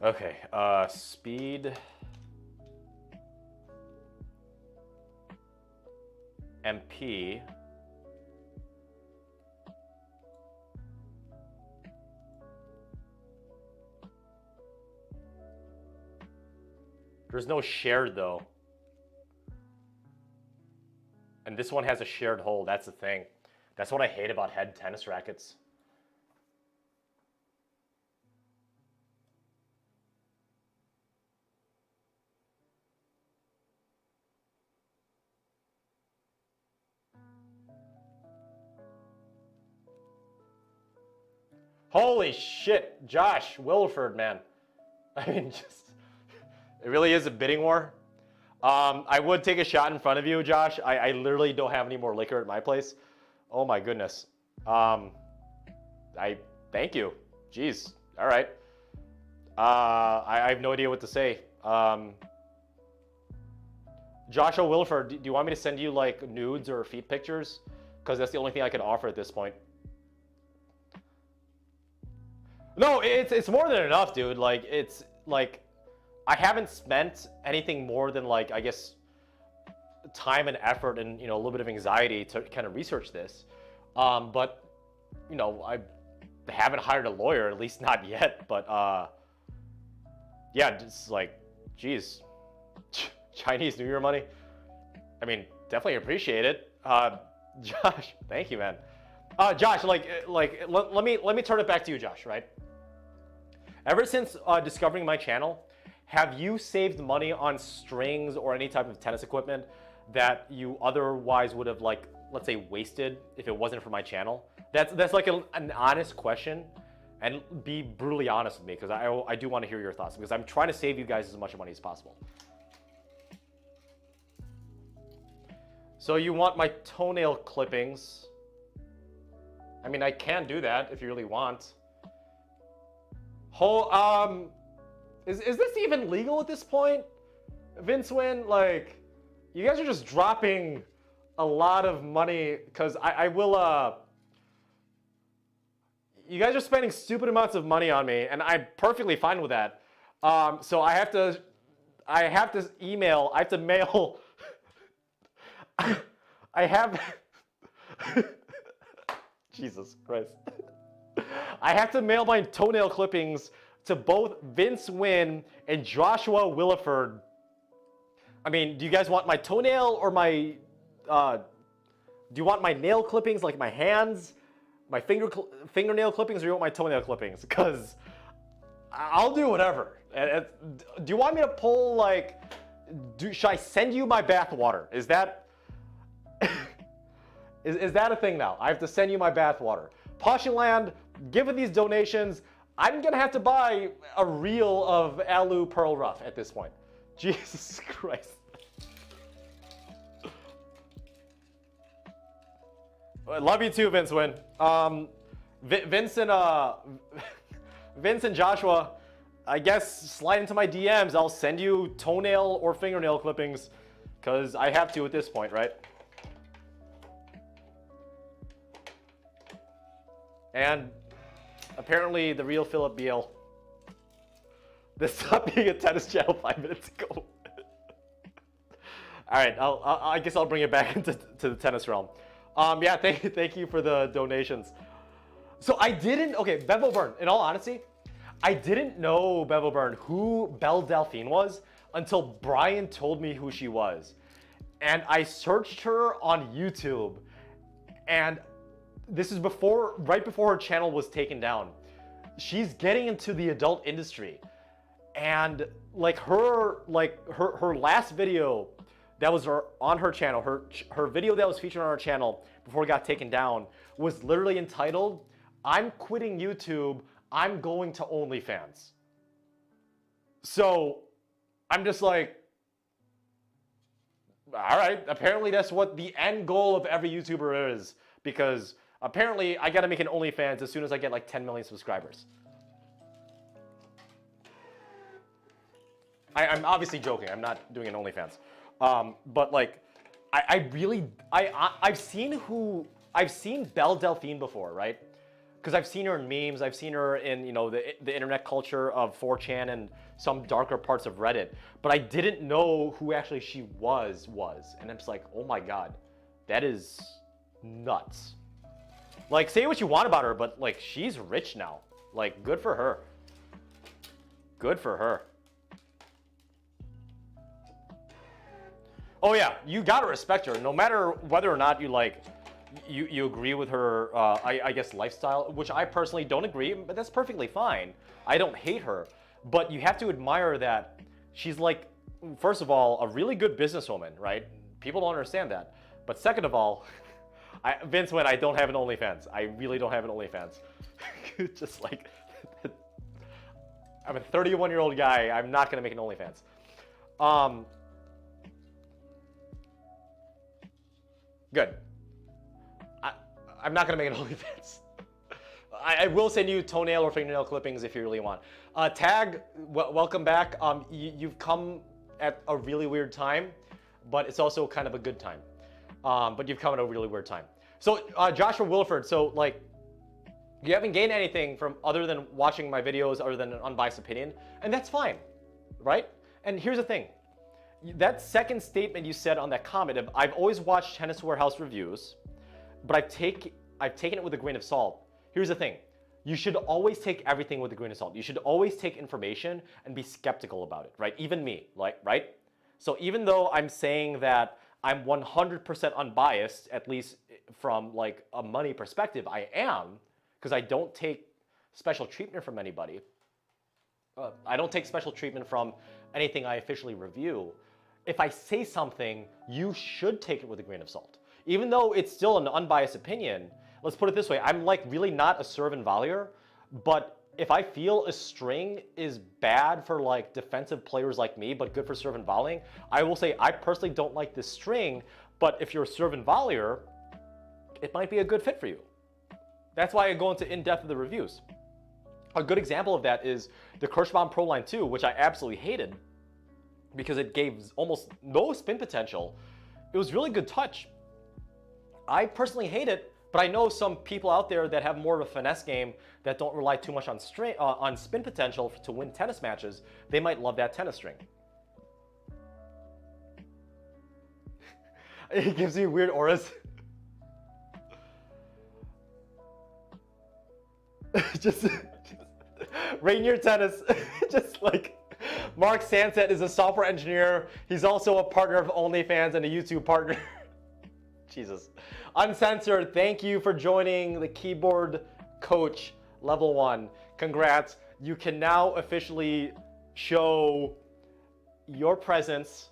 Speaker 1: Okay, speed, MP, there's no shared though. And this one has a shared hole, that's the thing. That's what I hate about head tennis rackets. Holy shit, Josh Wilford, man. I mean, just it really is a bidding war. I would take a shot in front of you, Josh. I literally don't have any more liquor at my place. Oh my goodness. I thank you. Jeez. All right. I have no idea what to say. Joshua Wilford, do you want me to send you like nudes or feet pictures? Because that's the only thing I can offer at this point. No, it's more than enough, dude. Like, it's like I haven't spent anything more than like, I guess, time and effort and, you know, a little bit of anxiety to kind of research this. But, you know, I haven't hired a lawyer, at least not yet. But yeah, just like, geez, Chinese New Year money. I mean, definitely appreciate it. Josh, thank you, man. Josh, let me turn it back to you, Josh, right? Ever since discovering my channel, have you saved money on strings or any type of tennis equipment that you otherwise would have, like, let's say, wasted if it wasn't for my channel? That's like an honest question, and be brutally honest with me, because I do want to hear your thoughts, because I'm trying to save you guys as much money as possible. So you want my toenail clippings? I mean, I can do that if you really want. Is this even legal at this point? Vince Win, like, you guys are just dropping a lot of money, because I will, you guys are spending stupid amounts of money on me, and I'm perfectly fine with that. So I have to email, I have to mail, I have, Jesus Christ. I have to mail my toenail clippings to both Vince Win and Joshua Williford. I mean, do you guys want my toenail or my, do you want my nail clippings, like my hands, my fingernail clippings, or do you want my toenail clippings? Because I'll do whatever. Do you want me to pull, like, should I send you my bath water? Is that, is that a thing now? I have to send you my bath water. Poshuland, given these donations, I'm gonna have to buy a reel of Alu Pearl Rough at this point. Jesus Christ. I love you too, Vince Win. Vince and Joshua, I guess slide into my DMs. I'll send you toenail or fingernail clippings, because I have to at this point, right? And apparently the real Philip Beal. This stopped being a tennis channel 5 minutes ago. All right, I guess I'll bring it back into the tennis realm. Yeah, thank you for the donations. So I didn't, okay, Bevel Byrne, in all honesty, I didn't know, Bevel Byrne, who Belle Delphine was until Brian told me who she was. And I searched her on YouTube, and this is right before her channel was taken down. She's getting into the adult industry, and like her last video that was on her channel, her video that was featured on her channel before it got taken down was literally entitled, "I'm quitting YouTube, I'm going to OnlyFans." So I'm just like, all right, apparently that's what the end goal of every YouTuber is, because apparently I gotta make an OnlyFans as soon as I get like 10 million subscribers. I'm obviously joking. I'm not doing an OnlyFans. But like, I've seen Belle Delphine before, right? Because I've seen her in memes. I've seen her in, you know, the internet culture of 4chan and some darker parts of Reddit. But I didn't know who actually she was. And I'm just like, oh my God, that is nuts. Like, say what you want about her, but like, she's rich now. Like, good for her. Good for her. Oh yeah, you gotta respect her, no matter whether or not you like, you agree with her, I guess, lifestyle, which I personally don't agree, but that's perfectly fine. I don't hate her, but you have to admire that she's like, first of all, a really good businesswoman, right? People don't understand that. But second of all, Vince, when I don't have an OnlyFans, I really don't have an OnlyFans. Just like, I'm a 31-year-old guy. I'm not gonna make an OnlyFans. Good. I'm not gonna make an OnlyFans. I will send you toenail or fingernail clippings if you really want. Tag, welcome back. You've come at a really weird time, but it's also kind of a good time. But you've come at a really weird time. So Joshua Wilford, so like, you haven't gained anything from other than watching my videos, other than an unbiased opinion, and that's fine, right? And here's the thing. That second statement you said on that comment of, I've always watched Tennis Warehouse reviews, but I've taken it with a grain of salt. Here's the thing. You should always take everything with a grain of salt. You should always take information and be skeptical about it, right? Even me, like, right? So even though I'm saying that I'm 100% unbiased, at least from like a money perspective, I am, because I don't take special treatment from anybody. I don't take special treatment from anything I officially review. If I say something, you should take it with a grain of salt. Even though it's still an unbiased opinion, let's put it this way, I'm like really not a serve and volleyer, but if I feel a string is bad for like defensive players like me, but good for serve and volleying, I will say I personally don't like this string, but if you're a serve and volleyer, it might be a good fit for you. That's why I go into in-depth of the reviews. A good example of that is the Kirschbaum Pro Line 2, which I absolutely hated because it gave almost no spin potential. It was really good touch. I personally hate it, but I know some people out there that have more of a finesse game that don't rely too much on spin potential to win tennis matches. They might love that tennis string. It gives you weird auras. just Rainier Tennis, just like Mark Sanset is a software engineer. He's also a partner of OnlyFans and a YouTube partner. Jesus. Uncensored, thank you for joining the Keyboard Coach Level 1. Congrats. You can now officially show your presence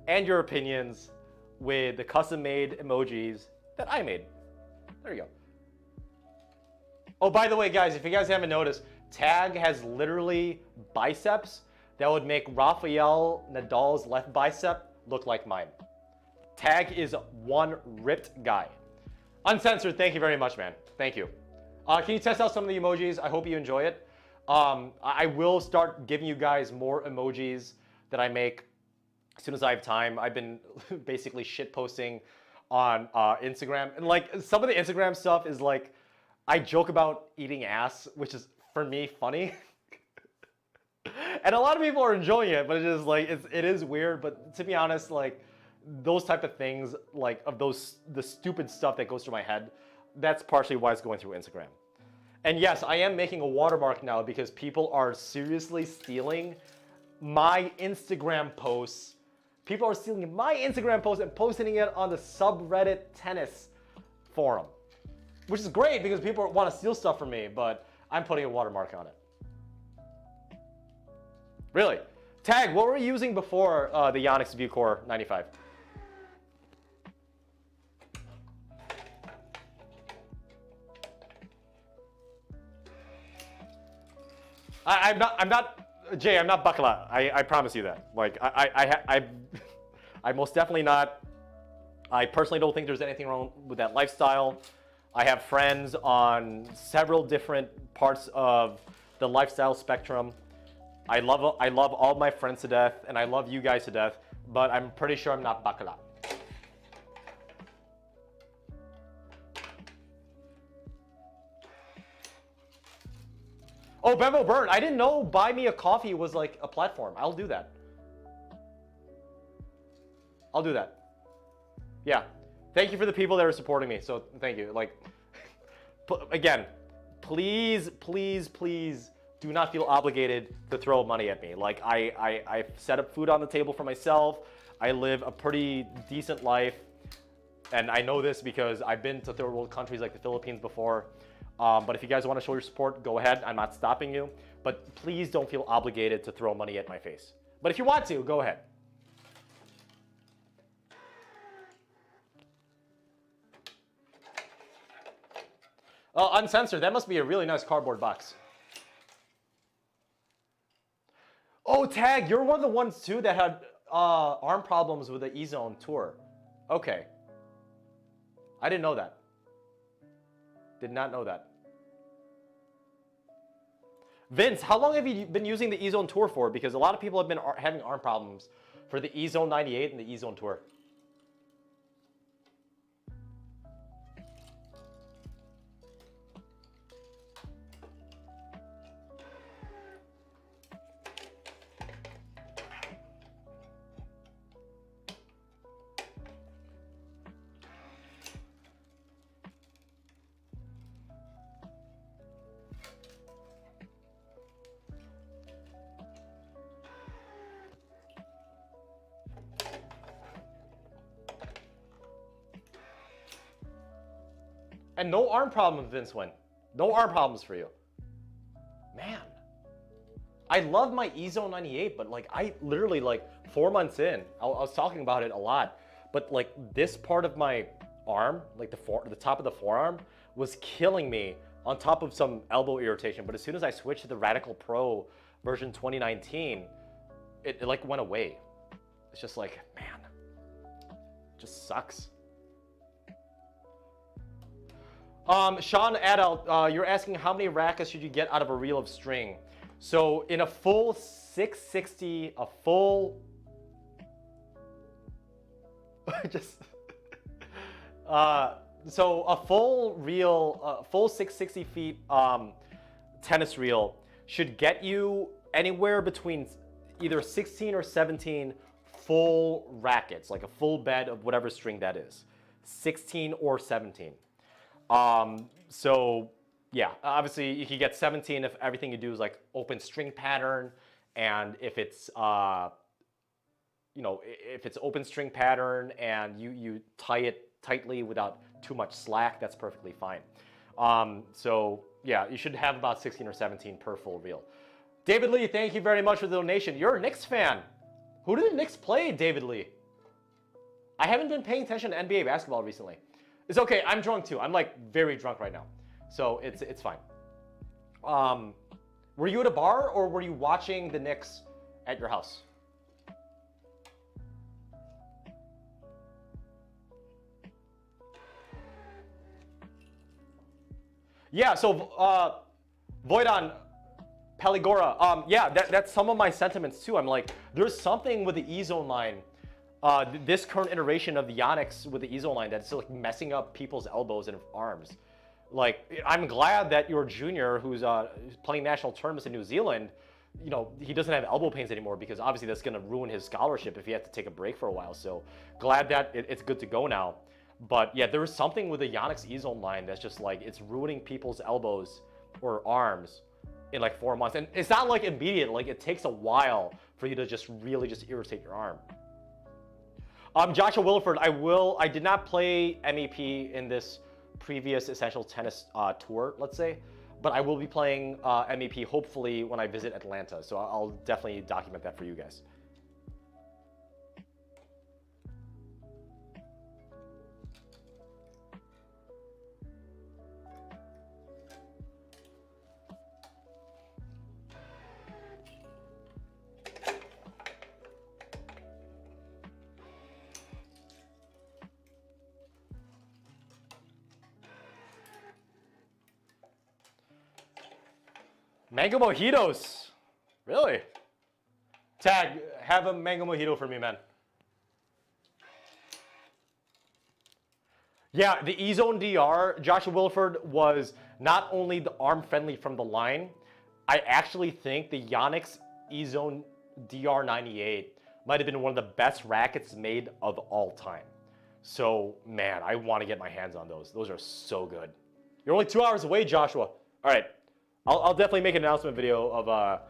Speaker 1: and your opinions with the custom-made emojis that I made. There you go. Oh, by the way, guys, if you guys haven't noticed, Tag has literally biceps that would make Rafael Nadal's left bicep look like mine. Tag is one ripped guy. Uncensored, thank you very much, man. Thank you. Can you test out some of the emojis? I hope you enjoy it. I will start giving you guys more emojis that I make as soon as I have time. I've been basically shit posting on Instagram. And like some of the Instagram stuff is like, I joke about eating ass, which is for me funny. And a lot of people are enjoying it, but it is like, it is weird. But to be honest, like those type of things, like of the stupid stuff that goes through my head, that's partially why it's going through Instagram. And yes, I am making a watermark now because people are seriously stealing my Instagram posts. People are stealing my Instagram posts and posting it on the subreddit tennis forum, which is great because people want to steal stuff from me, but I'm putting a watermark on it. Really? Tag, what were you using before the Yonex ViewCore 95? I'm not, Jay, I'm not Bacala. I promise you that. Like, I'm most definitely not. I personally don't think there's anything wrong with that lifestyle. I have friends on several different parts of the lifestyle spectrum. I love all my friends to death, and I love you guys to death, but I'm pretty sure I'm not Bacala. Oh, Bevo Burn, I didn't know Buy Me a Coffee was like a platform. I'll do that. I'll do that. Yeah. Thank you for the people that are supporting me. So thank you. Like, again, please, please, please do not feel obligated to throw money at me. Like I set up food on the table for myself. I live a pretty decent life. And I know this because I've been to third world countries like the Philippines before. But if you guys want to show your support, go ahead. I'm not stopping you. But please don't feel obligated to throw money at my face. But if you want to, go ahead. Uncensored. That must be a really nice cardboard box. Oh, Tag, you're one of the ones too that had arm problems with the E-Zone tour. Okay. I didn't know that. Did not know that. Vince, how long have you been using the E-Zone tour for? Because a lot of people have been having arm problems for the E-Zone 98 and the E-Zone tour. And no arm problem, Vince Wynn. No arm problems for you. Man. I love my E-Zone 98, but like I literally like 4 months in, I was talking about it a lot, but like this part of my arm, like the top of the forearm was killing me on top of some elbow irritation. But as soon as I switched to the Radical Pro version 2019, it like went away. It's just like, man, it just sucks. Sean Adult, you're asking how many rackets should you get out of a reel of string? So in a full 660, a full, so a full reel, full 660 feet tennis reel should get you anywhere between either 16 or 17 full rackets, like a full bed of whatever string that is, 16 or 17. So yeah, obviously you can get 17 if everything you do is like open string pattern, and if it's you know, if it's open string pattern and you tie it tightly without too much slack, that's perfectly fine. So yeah, you should have about 16 or 17 per full reel. David Lee, thank you very much for the donation. You're a Knicks fan. Who did the Knicks play, David Lee? I haven't been paying attention to NBA basketball recently. It's okay, I'm drunk too. I'm like very drunk right now. So it's fine. Were you at a bar or were you watching the Knicks at your house? Yeah, so Voidon Peligora, yeah, that's some of my sentiments too. I'm like, there's something with the E-Zone line, this current iteration of the Yonex with the E-Zone line that's like messing up people's elbows and arms. Like, I'm glad that your junior who's playing national tournaments in New Zealand, you know, he doesn't have elbow pains anymore, because obviously that's going to ruin his scholarship if he has to take a break for a while. So glad that it's good to go now. But yeah, there is something with the Yonex E-Zone line that's just like, it's ruining people's elbows or arms in like 4 months. And it's not like immediate, like it takes a while for you to just really just irritate your arm. Joshua Wilford, I did not play MEP in this previous Essential Tennis tour, let's say, but I will be playing MEP hopefully when I visit Atlanta. So I'll definitely document that for you guys. Mango mojitos, really? Tag, have a mango mojito for me, man. Yeah, the E-Zone DR, Joshua Wilford, was not only the arm friendly from the line, I actually think the Yonex E-Zone DR98 might have been one of the best rackets made of all time. So, man, I want to get my hands on those. Those are so good. You're only 2 hours away, Joshua. All right. I'll definitely make an announcement video of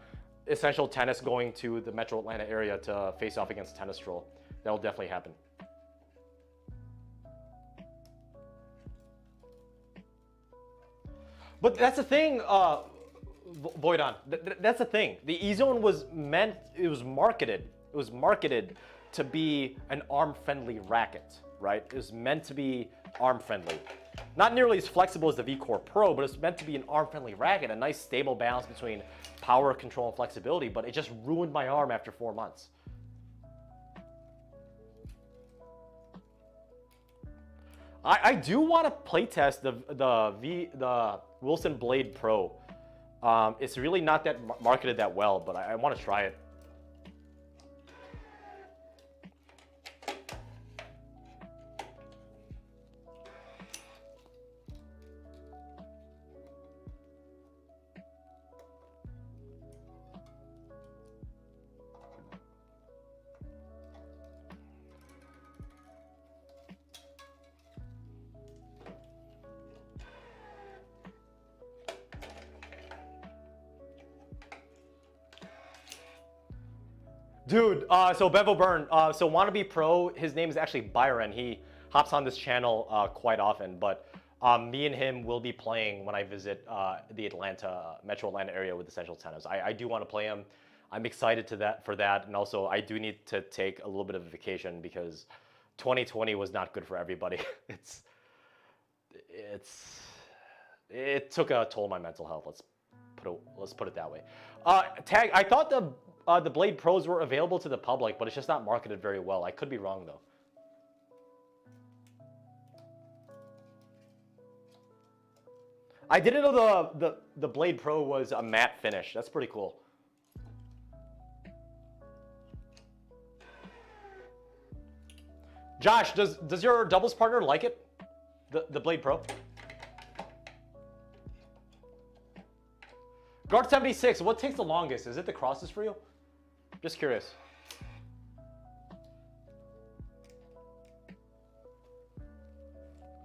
Speaker 1: Essential Tennis going to the Metro Atlanta area to face off against Tennis Troll. That'll definitely happen. But that's the thing, Voidon. That's the thing. The E-Zone was marketed to be an arm-friendly racket, right? It was meant to be arm-friendly. Not nearly as flexible as the V-Core Pro, but it's meant to be an arm-friendly racket, a nice stable balance between power, control, and flexibility, but it just ruined my arm after 4 months. I do want to playtest the Wilson Blade Pro. It's really not that marketed that well, but I want to try it. Dude, so Bevo Burn, so Wannabe Pro, his name is actually Byron. He hops on this channel quite often, but me and him will be playing when I visit the Metro Atlanta area with Essential Tennis. I do want to play him. I'm excited for that, and also I do need to take a little bit of a vacation because 2020 was not good for everybody. It took a toll on my mental health. Let's put it that way. Tag, I thought the Blade Pros were available to the public, but it's just not marketed very well. I could be wrong though. I didn't know the Blade Pro was a matte finish. That's pretty cool. Josh, does your doubles partner like it? The Blade Pro? Guard 76, what takes the longest? Is it the crosses for you? Just curious.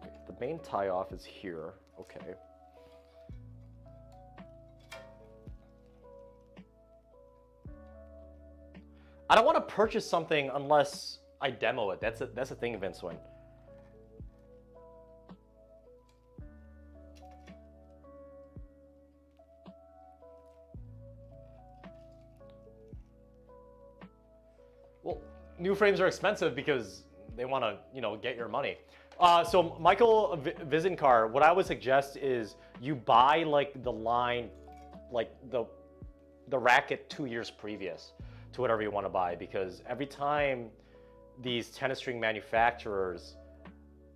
Speaker 1: Okay, the main tie off is here. Okay. I don't want to purchase something unless I demo it. That's a thing, Vince Wynn. Well, new frames are expensive because they want to, get your money. So Michael Vizinkar, what I would suggest is you buy like the line, like the racket 2 years previous to whatever you want to buy, because every time these tennis string manufacturers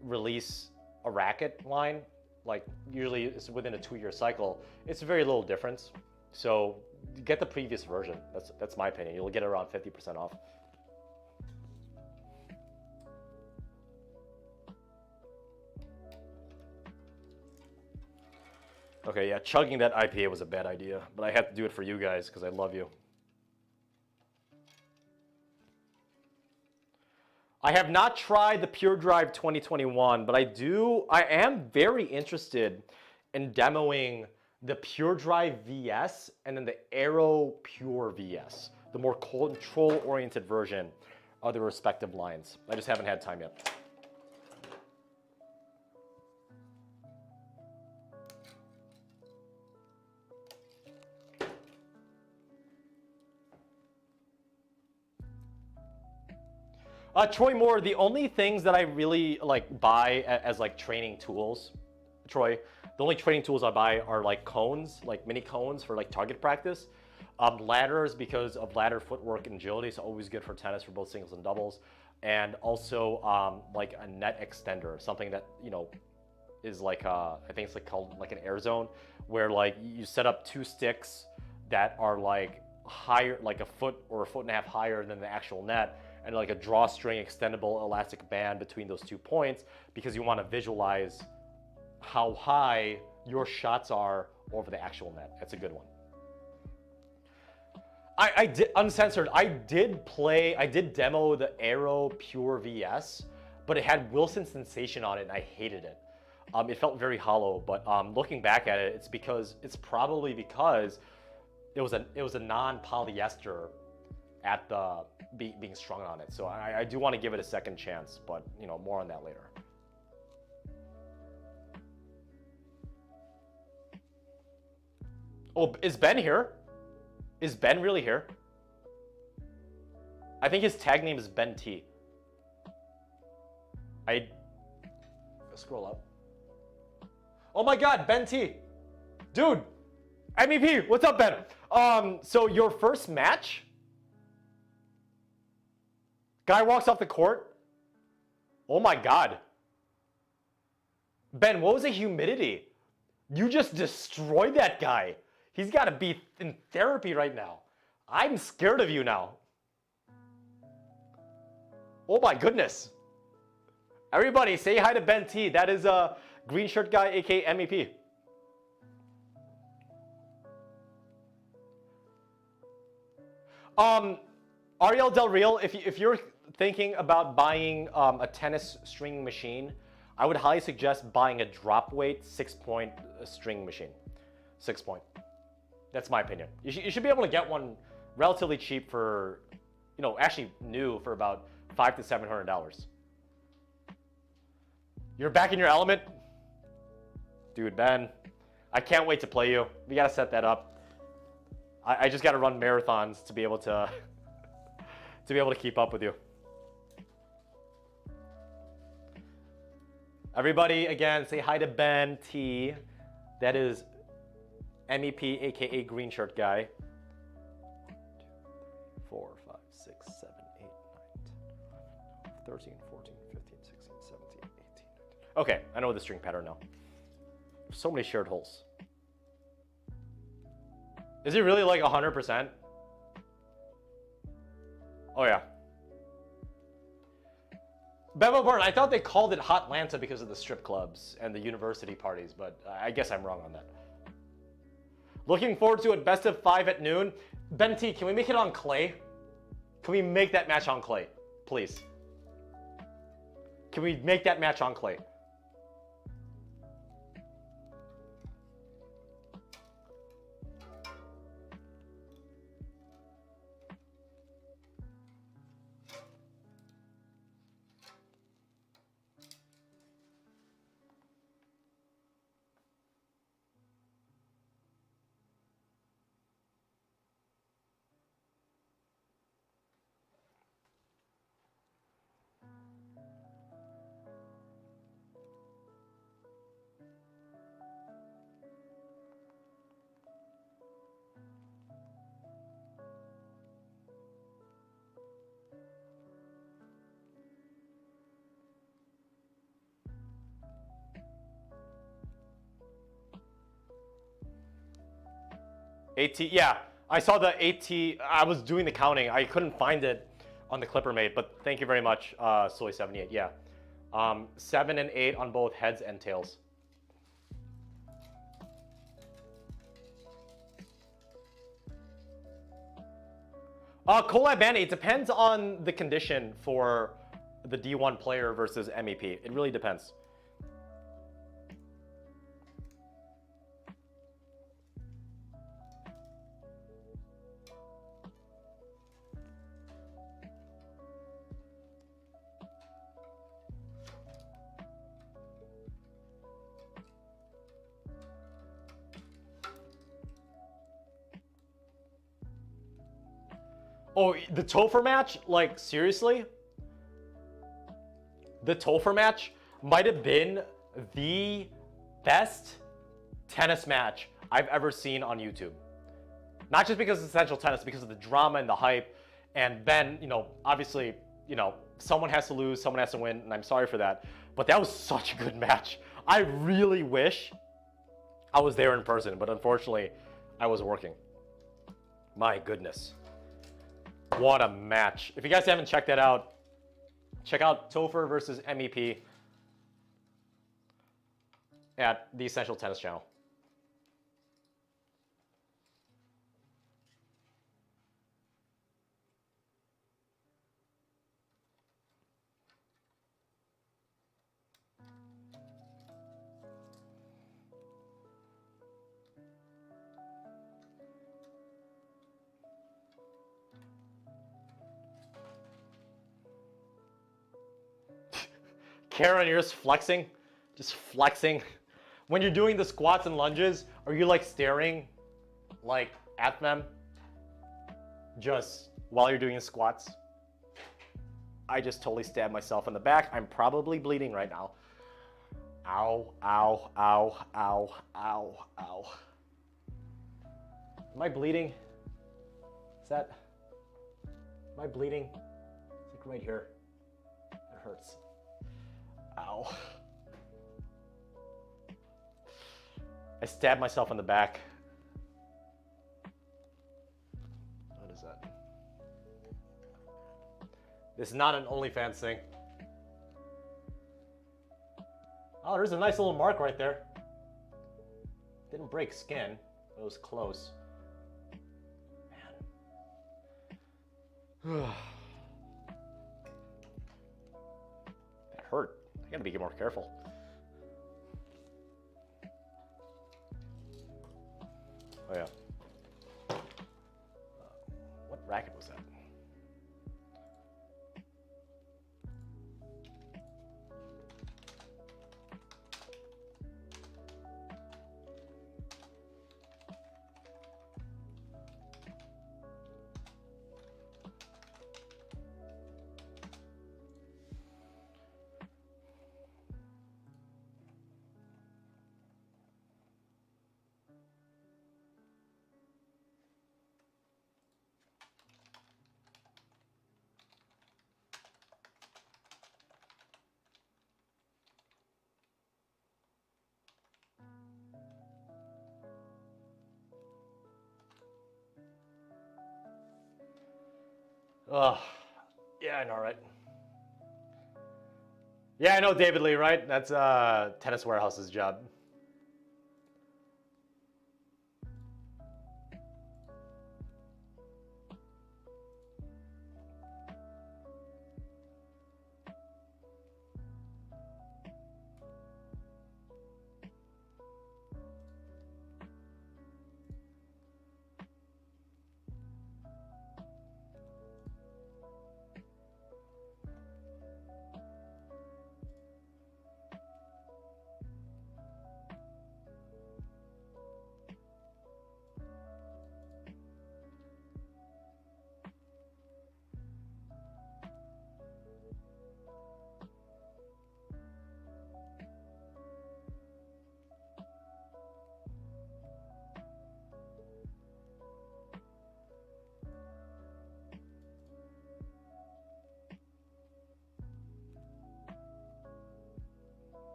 Speaker 1: release a racket line, like usually it's within a 2-year cycle, it's a very little difference. So get the previous version. That's my opinion. You'll get around 50% off. Okay, yeah, chugging that IPA was a bad idea, but I had to do it for you guys because I love you. I have not tried the Pure Drive 2021, but I am very interested in demoing the Pure Drive VS and then the Aero Pure VS, the more control-oriented version of the respective lines. I just haven't had time yet. Troy Moore, the only things that I really buy as training tools, Troy, the only training tools I buy are like cones, like mini cones for target practice. Ladders, because of ladder footwork and agility, so always good for tennis for both singles and doubles. And also like a net extender, something that is I think it's called an air zone, where you set up 2 sticks that are higher, a foot or a foot and a half higher than the actual net, and a drawstring extendable elastic band between those 2 points, because you want to visualize how high your shots are over the actual net. That's a good one. I did, uncensored, I did demo the Aero Pure VS, but it had Wilson Sensation on it and I hated it. It felt very hollow, but looking back at it, it's probably because it was a non-polyester at the being strung on it. So I do want to give it a second chance, but more on that later. Oh, is Ben here? Is Ben really here? I think his tag name is Ben T. scroll up. Oh my God, Ben T. Dude, MEP, what's up, Ben? So your first match? Guy walks off the court? Oh my God. Ben, what was the humidity? You just destroyed that guy. He's got to be in therapy right now. I'm scared of you now. Oh my goodness. Everybody say hi to Ben T. That is a green shirt guy, aka MEP. Ariel Del Real, if you're thinking about buying a tennis string machine, I would highly suggest buying a drop weight 6-point string machine. 6-point. That's my opinion. You should be able to get one relatively cheap for, you know, actually new for about $500 to $700. You're back in your element? Dude, Ben, I can't wait to play you. We gotta set that up. I just gotta run marathons to be able to keep up with you. Everybody, again, say hi to Ben T. That is MEP, aka green shirt guy. 4, 5, 6, 7, 8, 9, 10, 13, 14, 15, 16, 17, 18, 19. Okay, I know the string pattern now. So many shared holes. Is it really like 100%? Oh yeah. Bevo Burn, I thought they called it Hotlanta because of the strip clubs and the university parties, but I guess I'm wrong on that. Looking forward to it, best of 5 at noon. Ben T, can we make it on clay? Can we make that match on clay, please? Can we make that match on clay? AT, yeah, I saw the AT. I was doing the counting. I couldn't find it on the Clipper mate, but thank you very much, Soy78. Yeah, 7 and 8 on both heads and tails. Collab Bandy, it depends on the condition for the D1 player versus MEP. It really depends. Oh, the Topher match? Like, seriously? The Topher match might have been the best tennis match I've ever seen on YouTube. Not just because it's essential tennis, because of the drama and the hype. And Ben, you know, obviously, you know, someone has to lose, someone has to win, and I'm sorry for that. But that was such a good match. I really wish I was there in person, but unfortunately, I was working. My goodness. What a match. If you guys haven't checked that out, check out Topher versus MEP at the Essential Tennis channel. Karen, you're just flexing. Just flexing. When you're doing the squats and lunges, are you like staring like at them? Just while you're doing the squats? I just totally stabbed myself in the back. I'm probably bleeding right now. Ow, ow, ow, ow, ow, ow. Am I bleeding? Am I bleeding? It's like right here. It hurts. Ow. I stabbed myself in the back. What is that? This is not an OnlyFans thing. Oh, there's a nice little mark right there. Didn't break skin, but it was close. Man. That hurt. I gotta be more careful. Oh yeah. What racket was that? Oh, yeah, I know, right? Yeah, I know David Lee, right? That's Tennis Warehouse's job.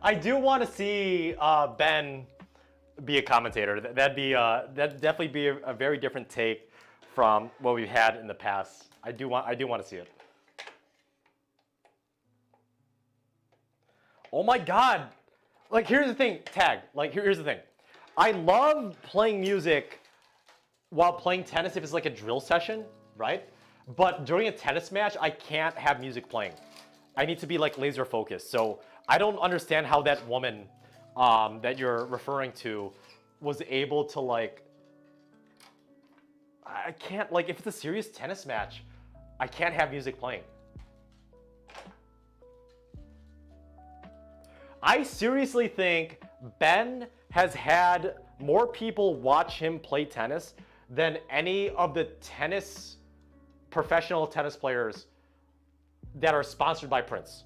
Speaker 1: I do want to see Ben be a commentator. That'd definitely be a very different take from what we've had in the past. I do want to see it. Oh my God! Like here's the thing, Tag. Like here's the thing. I love playing music while playing tennis if it's like a drill session, right? But during a tennis match, I can't have music playing. I need to be like laser focused. So I don't understand how that woman that you're referring to was able to like. I can't like if it's a serious tennis match, I can't have music playing. I seriously think Ben has had more people watch him play tennis than any of the professional tennis players that are sponsored by Prince.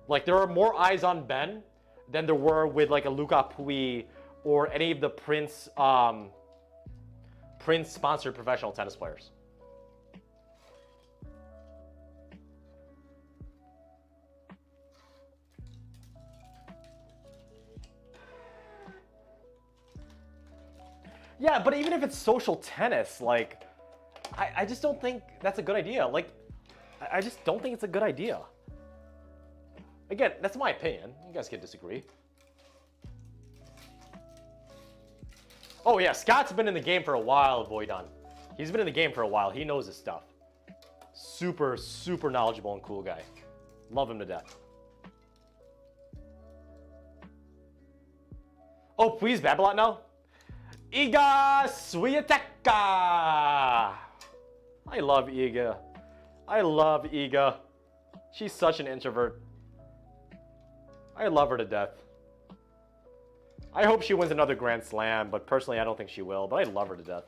Speaker 1: Like there are more eyes on Ben than there were with like a Luca Pui or any of the Prince sponsored professional tennis players. Yeah, but even if it's social tennis, like, I just don't think that's a good idea. Like, I just don't think it's a good idea. Again, that's my opinion. You guys can disagree. Oh yeah, Scott's been in the game for a while, Voidon. He's been in the game for a while. He knows his stuff. Super, super knowledgeable and cool guy. Love him to death. Oh, please, Babylon now. Iga Swiatek. I love Iga. I love Iga. She's such an introvert. I love her to death. I hope she wins another Grand Slam, but personally I don't think she will, but I love her to death.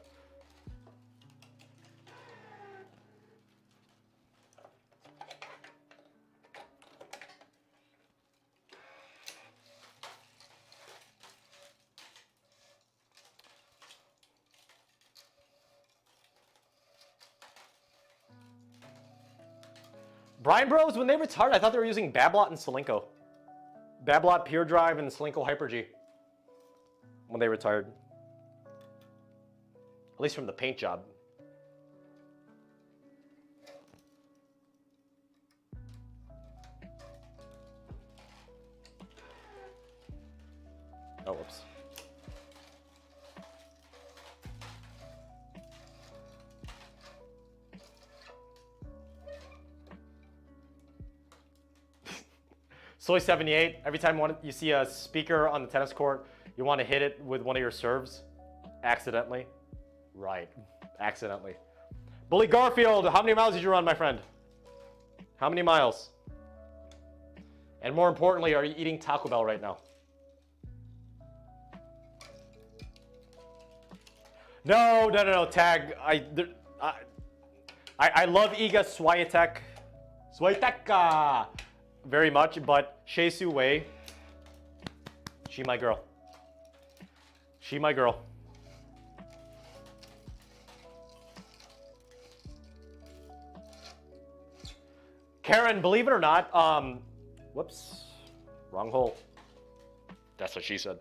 Speaker 1: Brian Bros, when they retired, I thought they were using Bablot and Selinko. Bablot Pure Drive and Selinko Hyper G. When they retired. At least from the paint job. Oh, whoops. Soy 78, every time you see a speaker on the tennis court, you want to hit it with one of your serves? Accidentally? Right, accidentally. Bully Garfield, how many miles did you run, my friend? How many miles? And more importantly, are you eating Taco Bell right now? No, tag. I love Iga Swiatek very much, but Shea Su Wei, she my girl. She my girl. Karen, believe it or not, whoops, wrong hole. That's what she said.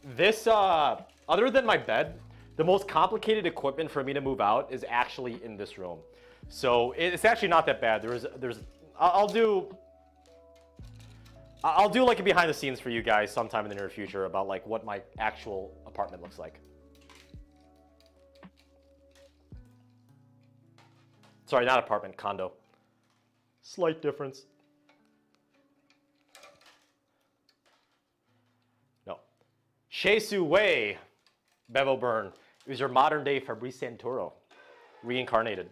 Speaker 1: This, other than my bed, the most complicated equipment for me to move out is actually in this room. So it's actually not that bad. I'll do like a behind the scenes for you guys sometime in the near future about like what my actual apartment looks like. Sorry, not apartment, condo. Slight difference. No. Shea Su Wei, Bevo Byrne, is your modern day Fabrice Santoro, reincarnated.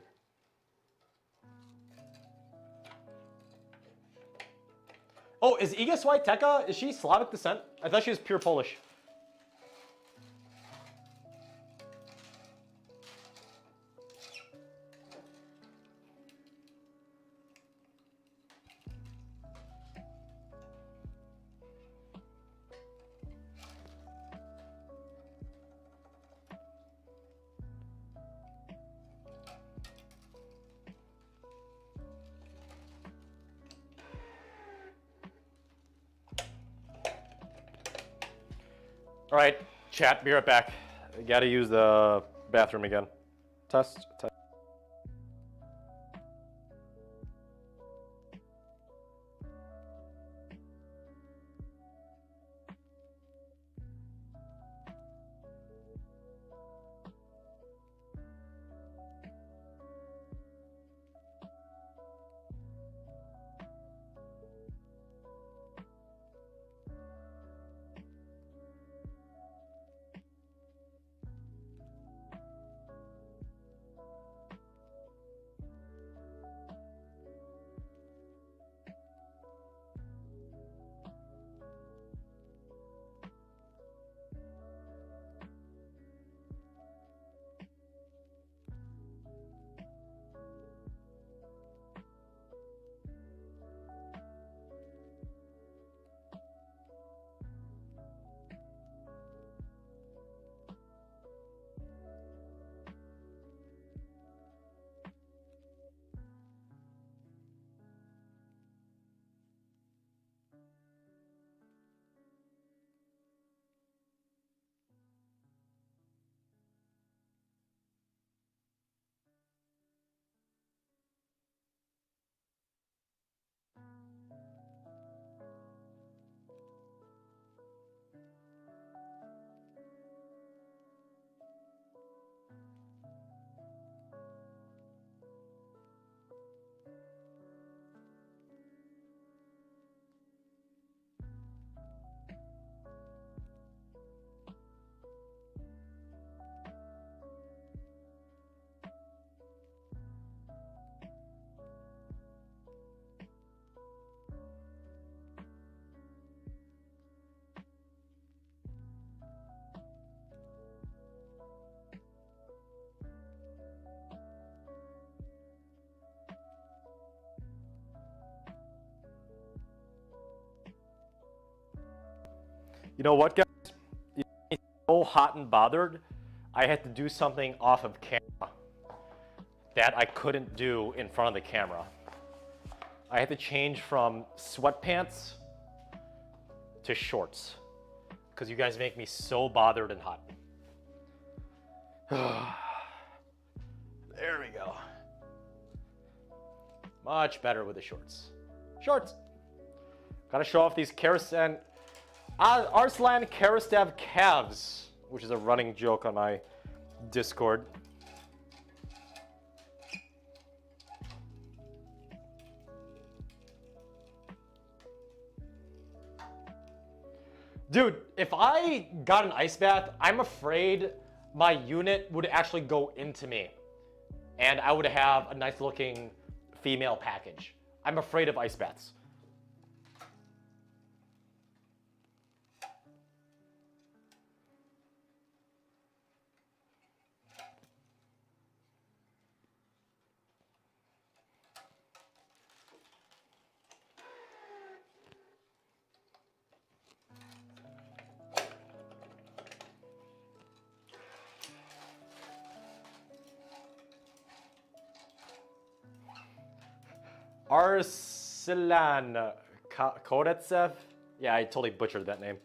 Speaker 1: Oh, is Iga Swiatek, is she Slavic descent? I thought she was pure Polish. All right, chat, be right back. I gotta use the bathroom again. Test. You know what, guys? I'm so hot and bothered, I had to do something off of camera that I couldn't do in front of the camera. I had to change from sweatpants to shorts because you guys make me so bothered and hot. There we go. Much better with the shorts. Shorts. Gotta show off these Arslan Karastev calves, which is a running joke on my Discord. Dude, if I got an ice bath, I'm afraid my unit would actually go into me and I would have a nice looking female package. I'm afraid of ice baths. Arslan Koretsev? Yeah, I totally butchered that name.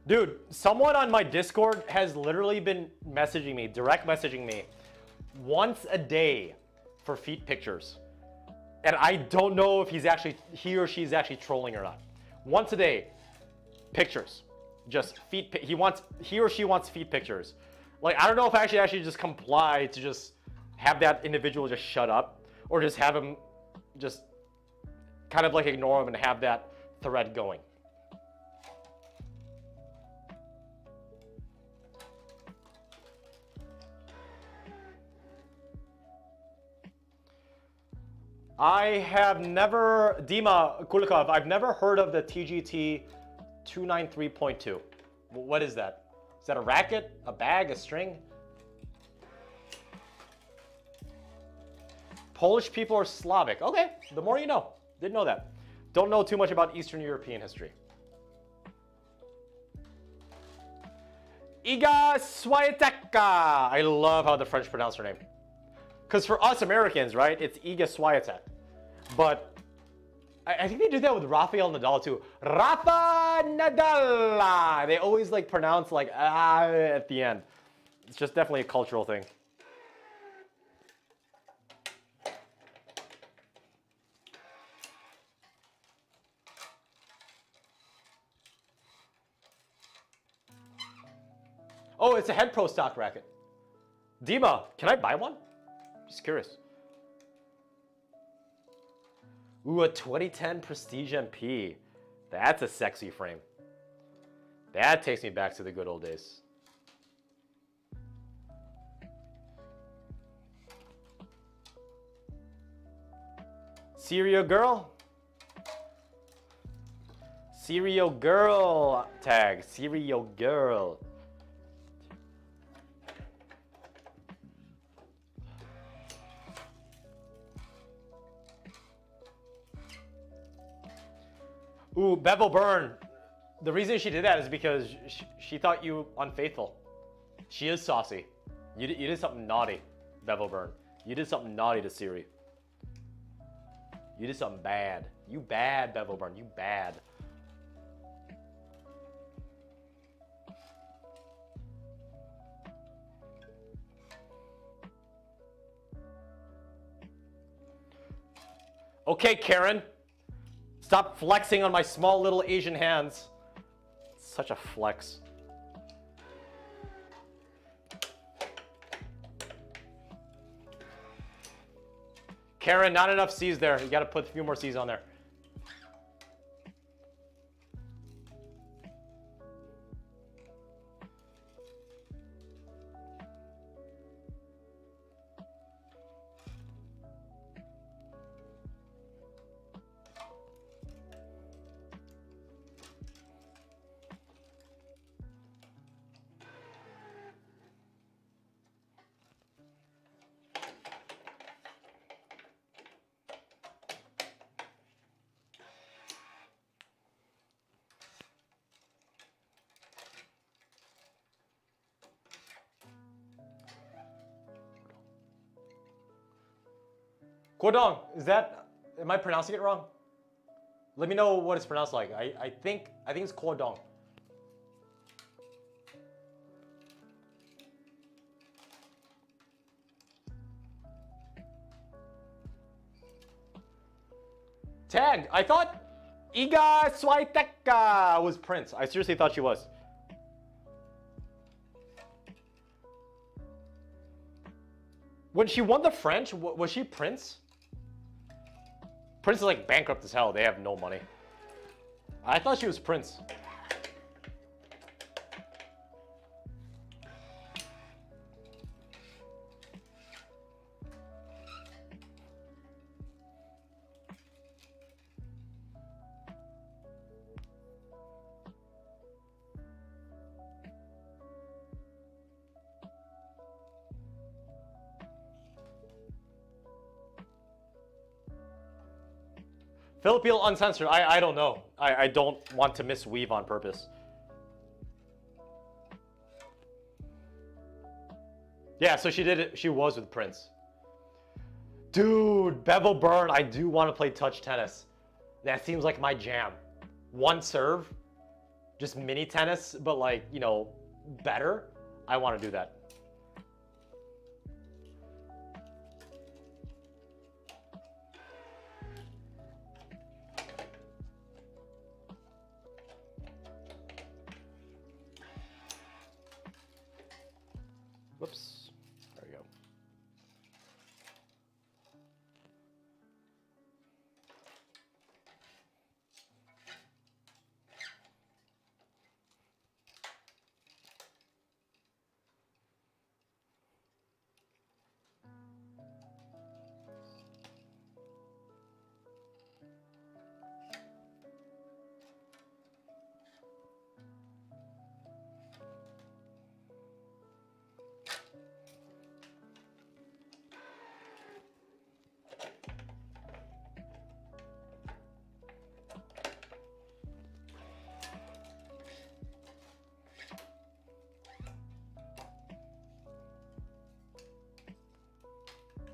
Speaker 1: Dude, someone on my Discord has literally been messaging me, direct messaging me, once a day for feet pictures. And I don't know if he or she's actually trolling or not. Once a day, pictures, just feet. He or she wants feet pictures. Like, I don't know if I should actually just comply to just have that individual just shut up, or just have him just kind of like ignore him and have that thread going. I have never, Dima Kulikov, I've never heard of the TGT 293.2. What is that? Is that a racket, a bag, a string? Polish people are Slavic. Okay, the more you know. Didn't know that. Don't know too much about Eastern European history. Iga Swiatek. I love how the French pronounce her name. Because for us Americans, right, it's Iga Swiatek. But I think they do that with Rafael Nadal too. Rafa Nadal. They always like pronounce like at the end. It's just definitely a cultural thing. Oh, it's a Head Pro stock racket. Dima, can I buy one? Just curious. Ooh, a 2010 Prestige MP. That's a sexy frame. That takes me back to the good old days. Cereal girl? Cereal girl tag. Cereal girl. Ooh, Bevel Burn. The reason she did that is because she thought you unfaithful. She is saucy. You did something naughty, Bevel Burn. You did something naughty to Siri. You did something bad. You bad, Bevel Burn. You bad. Okay, Karen. Stop flexing on my small little Asian hands. Such a flex. Karen, not enough C's there. You gotta put a few more C's on there. Guodong, is that, am I pronouncing it wrong? Let me know what it's pronounced like. I think it's Guodong. Tagged. I thought Iga Swiatek was Prince. I seriously thought she was. When she won the French, was she Prince? Prince is like bankrupt as hell. They have no money. I thought she was Prince. Filipino uncensored. I don't know. I don't want to misweave on purpose. Yeah, so she did it. She was with Prince. Dude, Bevel Burn. I do want to play touch tennis. That seems like my jam. One serve, just mini tennis, but like, you know, better. I want to do that. Whoops. There we go.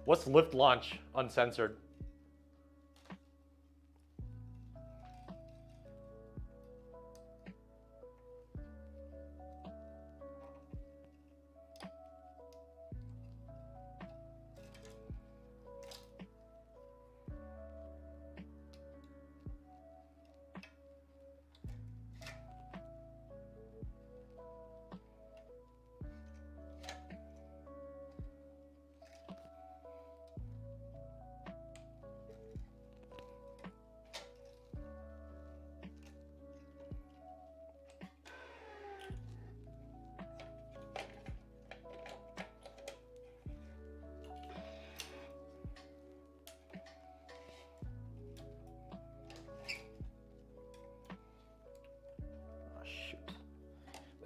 Speaker 1: What's lift launch uncensored?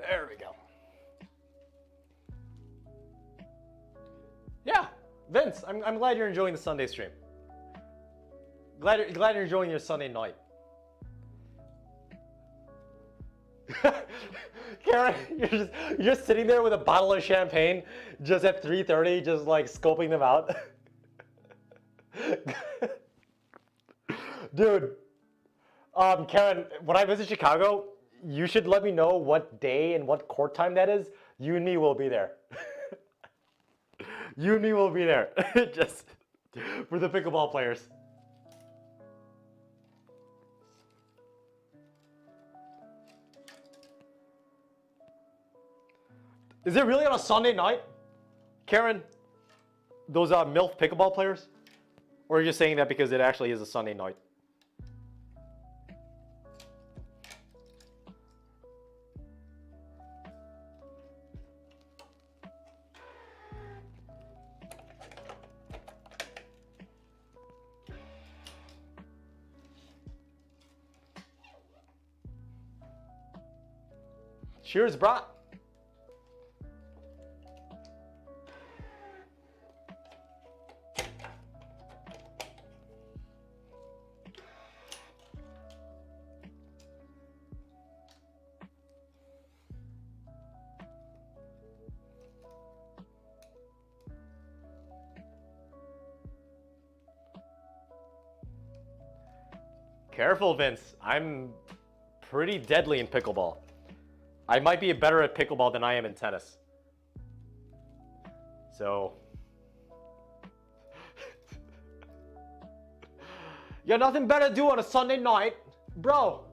Speaker 1: There we go. Yeah, Vince, I'm glad you're enjoying the Sunday stream. Glad you're enjoying your Sunday night. Karen, you're just sitting there with a bottle of champagne, just at 3:30, just like scoping them out. Dude, Karen, when I visit Chicago, you should let me know what day and what court time that is. You and me will be there. You and me will be there. Just for the pickleball players. Is it really on a Sunday night? Karen, those MILF pickleball players? Or are you just saying that because it actually is a Sunday night? Cheers, brah. Careful, Vince. I'm pretty deadly in pickleball. I might be better at pickleball than I am in tennis. So, you got nothing better to do on a Sunday night, bro.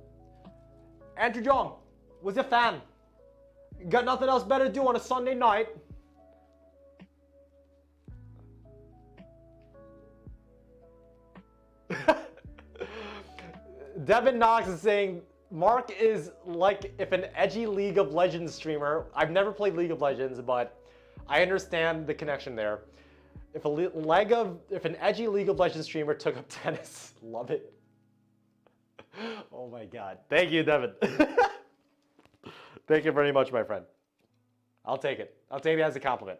Speaker 1: Andrew Jong was a fan. You got nothing else better to do on a Sunday night. Devin Knox is saying Mark is like if an edgy League of Legends streamer. I've never played League of Legends, but I understand the connection there. If an edgy League of Legends streamer took up tennis, love it. Oh my God! Thank you, Devin. Thank you very much, my friend. I'll take it. I'll take it as a compliment.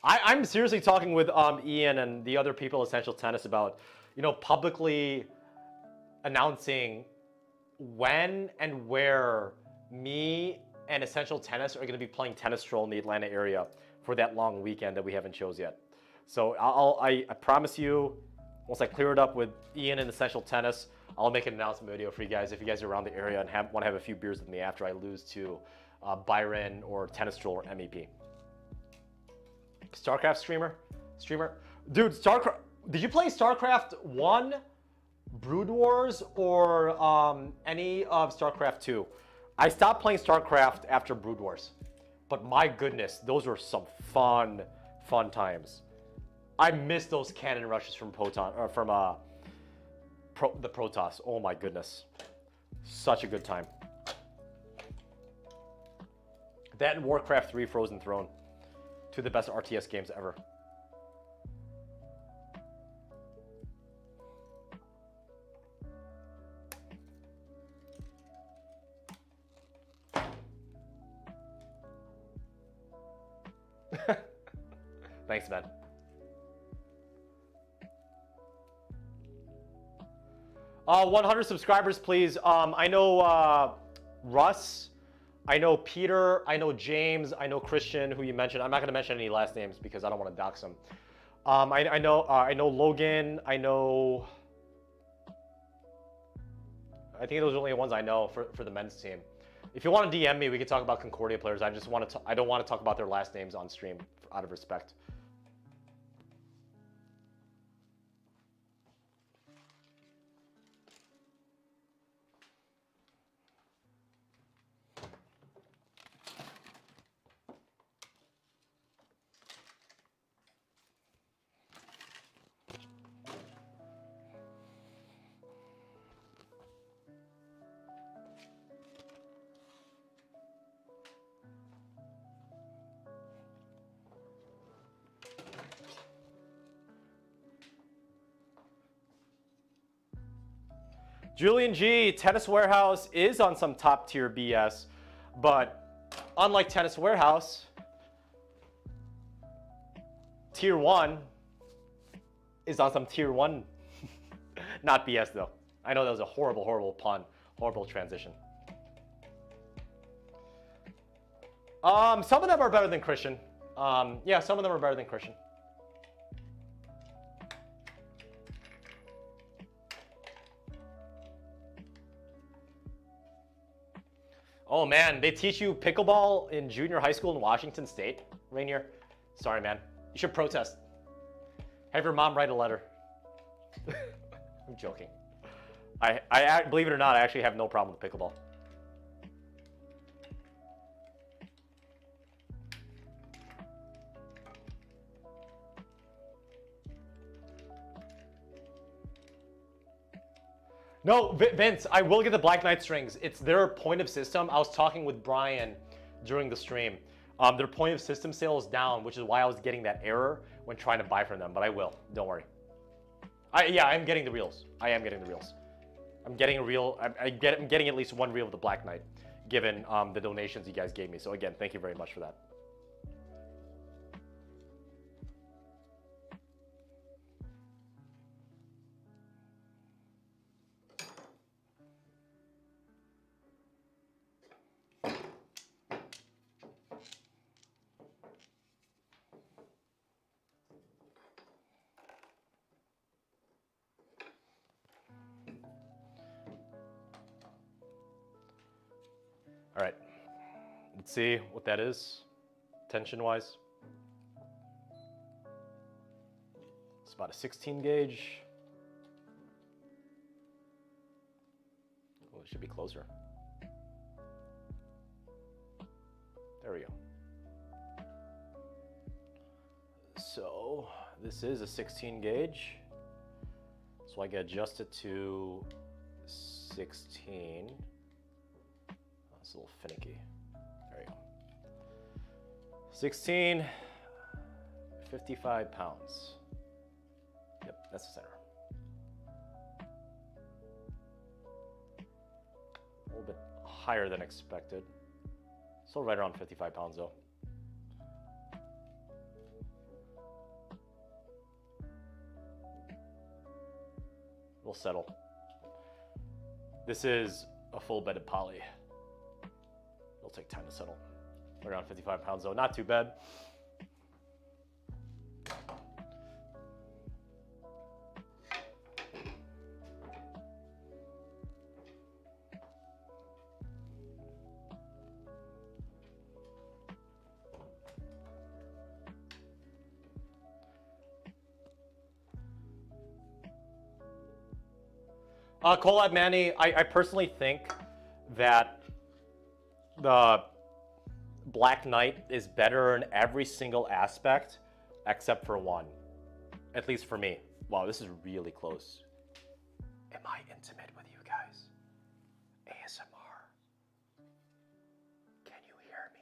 Speaker 1: I'm seriously talking with Ian and the other people at Essential Tennis about, publicly announcing when and where me and Essential Tennis are going to be playing Tennis Stroll in the Atlanta area for that long weekend that we haven't chose yet. So I promise you, once I clear it up with Ian and Essential Tennis, I'll make an announcement video for you guys if you guys are around the area and want to have a few beers with me after I lose to Byron or Tennis Stroll or MEP. StarCraft streamer? Dude, StarCraft, did you play StarCraft 1, Brood Wars, or any of StarCraft 2? I stopped playing StarCraft after Brood Wars, but my goodness, those were some fun times. I miss those cannon rushes from the Protoss. Oh my goodness, such a good time. That and Warcraft 3 Frozen Throne. Two of the best RTS games ever. Thanks, man. Uh, 100 subscribers, please. I know Russ. I know Peter, I know James, I know Christian, who you mentioned. I'm not going to mention any last names because I don't want to dox them. I know Logan. I think those are the only ones I know for the men's team. If you want to DM me, we can talk about Concordia players. I don't want to talk about their last names on stream out of respect. Julian G, Tennis Warehouse is on some top tier BS, but unlike Tennis Warehouse, tier 1 is on some tier 1, not BS though. I know that was a horrible pun, horrible transition. Some of them are better than Christian. Yeah, some of them are better than Christian. Oh man, they teach you pickleball in junior high school in Washington State, Rainier? Sorry, man. You should protest. Have your mom write a letter. I'm joking. I believe it or not, I actually have no problem with pickleball. No, Vince, I will get the Black Knight strings. It's their point of system. I was talking with Brian during the stream. Their point of system sale is down, which is why I was getting that error when trying to buy from them, but I will. Don't worry. Yeah, I'm getting the reels. I am getting the reels. I'm getting a reel. I'm getting at least one reel of the Black Knight, given the donations you guys gave me. So again, thank you very much for that. Let's see what that is, tension-wise. It's about a 16 gauge. Oh, it should be closer. There we go. So this is a 16 gauge. So I can adjust it to 16. That's a little finicky. There you go. 16, 55 pounds. Yep, that's the center. A little bit higher than expected. Still right around 55 pounds though. We'll settle. This is a full bedded poly. It'll take time to settle. Around 55 pounds though, not too bad. Collab Manny, I personally think that the Black Knight is better in every single aspect except for one. At least for me. Wow, this is really close. Am I intimate with you guys? ASMR. Can you hear me?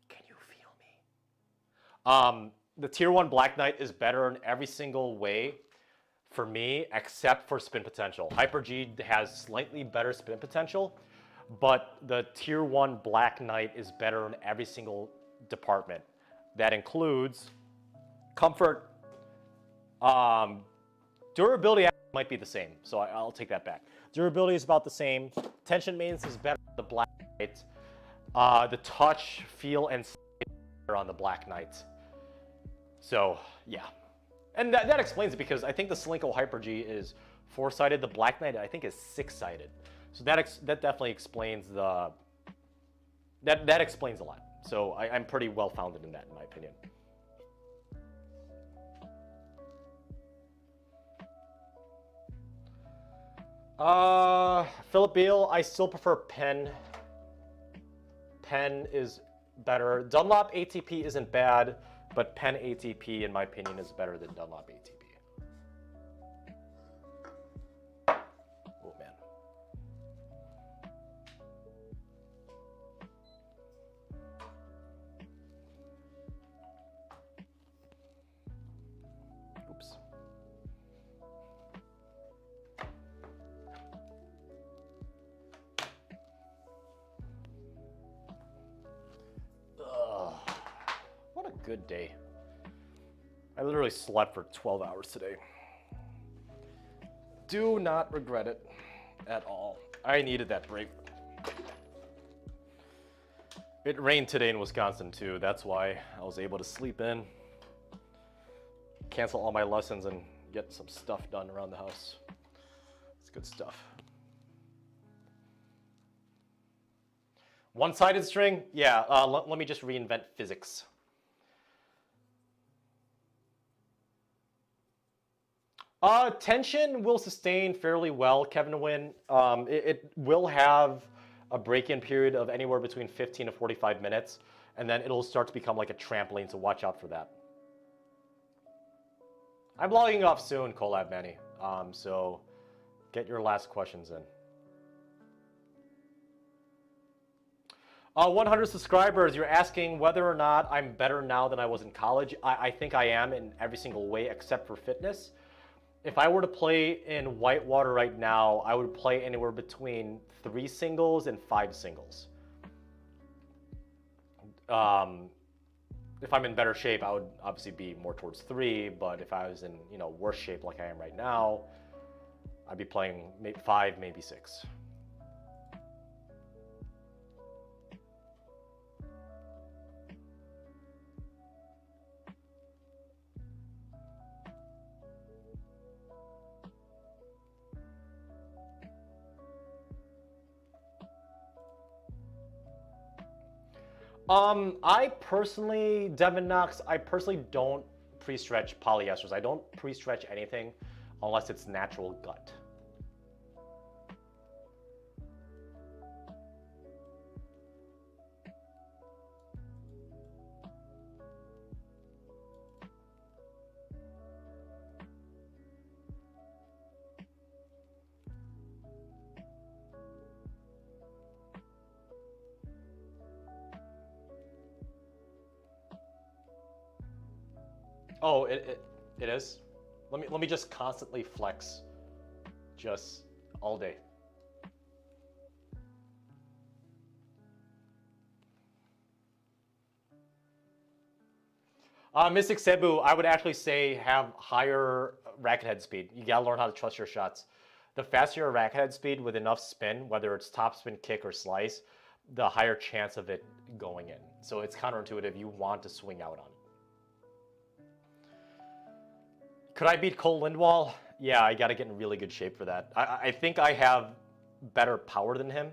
Speaker 1: Can you feel me? The tier 1 Black Knight is better in every single way for me, except for spin potential. Hyper G has slightly better spin potential, but the tier 1 Black Knight is better in every single department. That includes comfort, durability might be the same, so I'll take that back. Durability is about the same. Tension maintenance is better on the Black Knight. The touch, feel, and better on the Black Knight. So yeah. And that explains it, because I think the Slinko Hyper G is 4-sided. The Black Knight, I think, is 6-sided. So that definitely explains the... That explains a lot. So I'm pretty well-founded in that, in my opinion. Philip Beal, I still prefer Pen. Pen is better. Dunlop ATP isn't bad, but Pen ATP, in my opinion, is better than Dunlop ATP. Oh, man. Oops. What a good day. I literally slept for 12 hours today. Do not regret it at all. I needed that break. It rained today in Wisconsin too. That's why I was able to sleep in, cancel all my lessons, and get some stuff done around the house. It's good stuff. One-sided string? Yeah, let me just reinvent physics. Tension will sustain fairly well, Kevin Wynn. It will have a break-in period of anywhere between 15 to 45 minutes, and then it'll start to become like a trampoline, so watch out for that. I'm logging off soon, Collab Manny, so get your last questions in. 100 subscribers, you're asking whether or not I'm better now than I was in college. I think I am in every single way except for fitness. If I were to play in Whitewater right now, I would play anywhere between 3 singles and 5 singles. If I'm in better shape, I would obviously be more towards 3, but if I was in, worse shape like I am right now, I'd be playing maybe 5, maybe 6. I personally, Devin Knox, I personally don't pre-stretch polyesters. I don't pre-stretch anything unless it's natural gut. Oh, it is. Let me just constantly flex, just all day. Mystic Cebu, I would actually say have higher racket head speed. You gotta learn how to trust your shots. The faster your racket head speed with enough spin, whether it's topspin, kick, or slice, the higher chance of it going in. So it's counterintuitive. You want to swing out on it. Could I beat Cole Lindwall? Yeah, I gotta get in really good shape for that. I think I have better power than him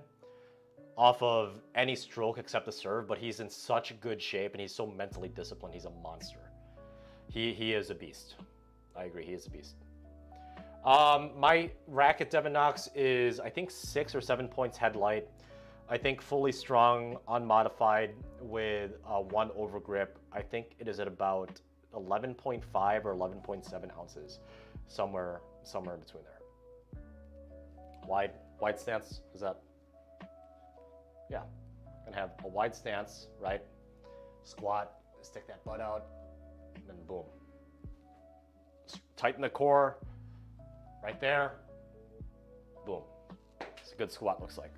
Speaker 1: off of any stroke except the serve, but he's in such good shape and he's so mentally disciplined. He's a monster. He is a beast. I agree, he is a beast. My racket, Devin Knox, is I think 6 or 7 points headlight. I think fully strung, unmodified with one overgrip. I think it is at about 11.5 or 11.7 ounces, somewhere in between there. Wide stance, is that? Yeah, gonna have a wide stance, right? Squat, stick that butt out, and then boom. Tighten the core, right there, boom. It's a good squat, looks like.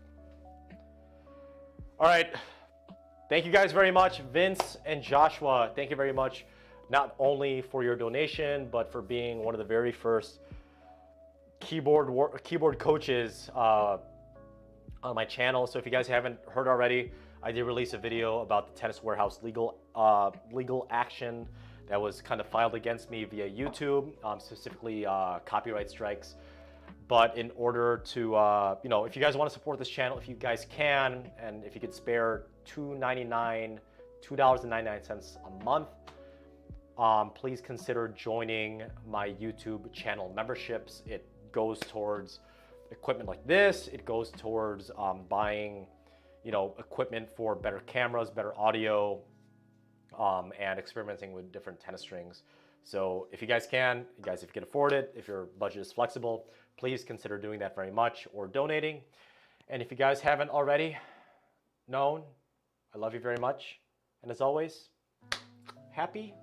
Speaker 1: All right, thank you guys very much. Vince and Joshua, thank you very much, not only for your donation, but for being one of the very first keyboard coaches on my channel. So if you guys haven't heard already, I did release a video about the Tennis Warehouse legal action that was kind of filed against me via YouTube, specifically copyright strikes. But in order to, if you guys want to support this channel, if you guys can, and if you could spare $2.99 a month, please consider joining my YouTube channel memberships. It goes towards equipment like this. It goes towards buying, equipment for better cameras, better audio, and experimenting with different tennis strings. So if you guys can, if you can afford it, if your budget is flexible, please consider doing that very much or donating. And if you guys haven't already known, I love you very much. And as always, happy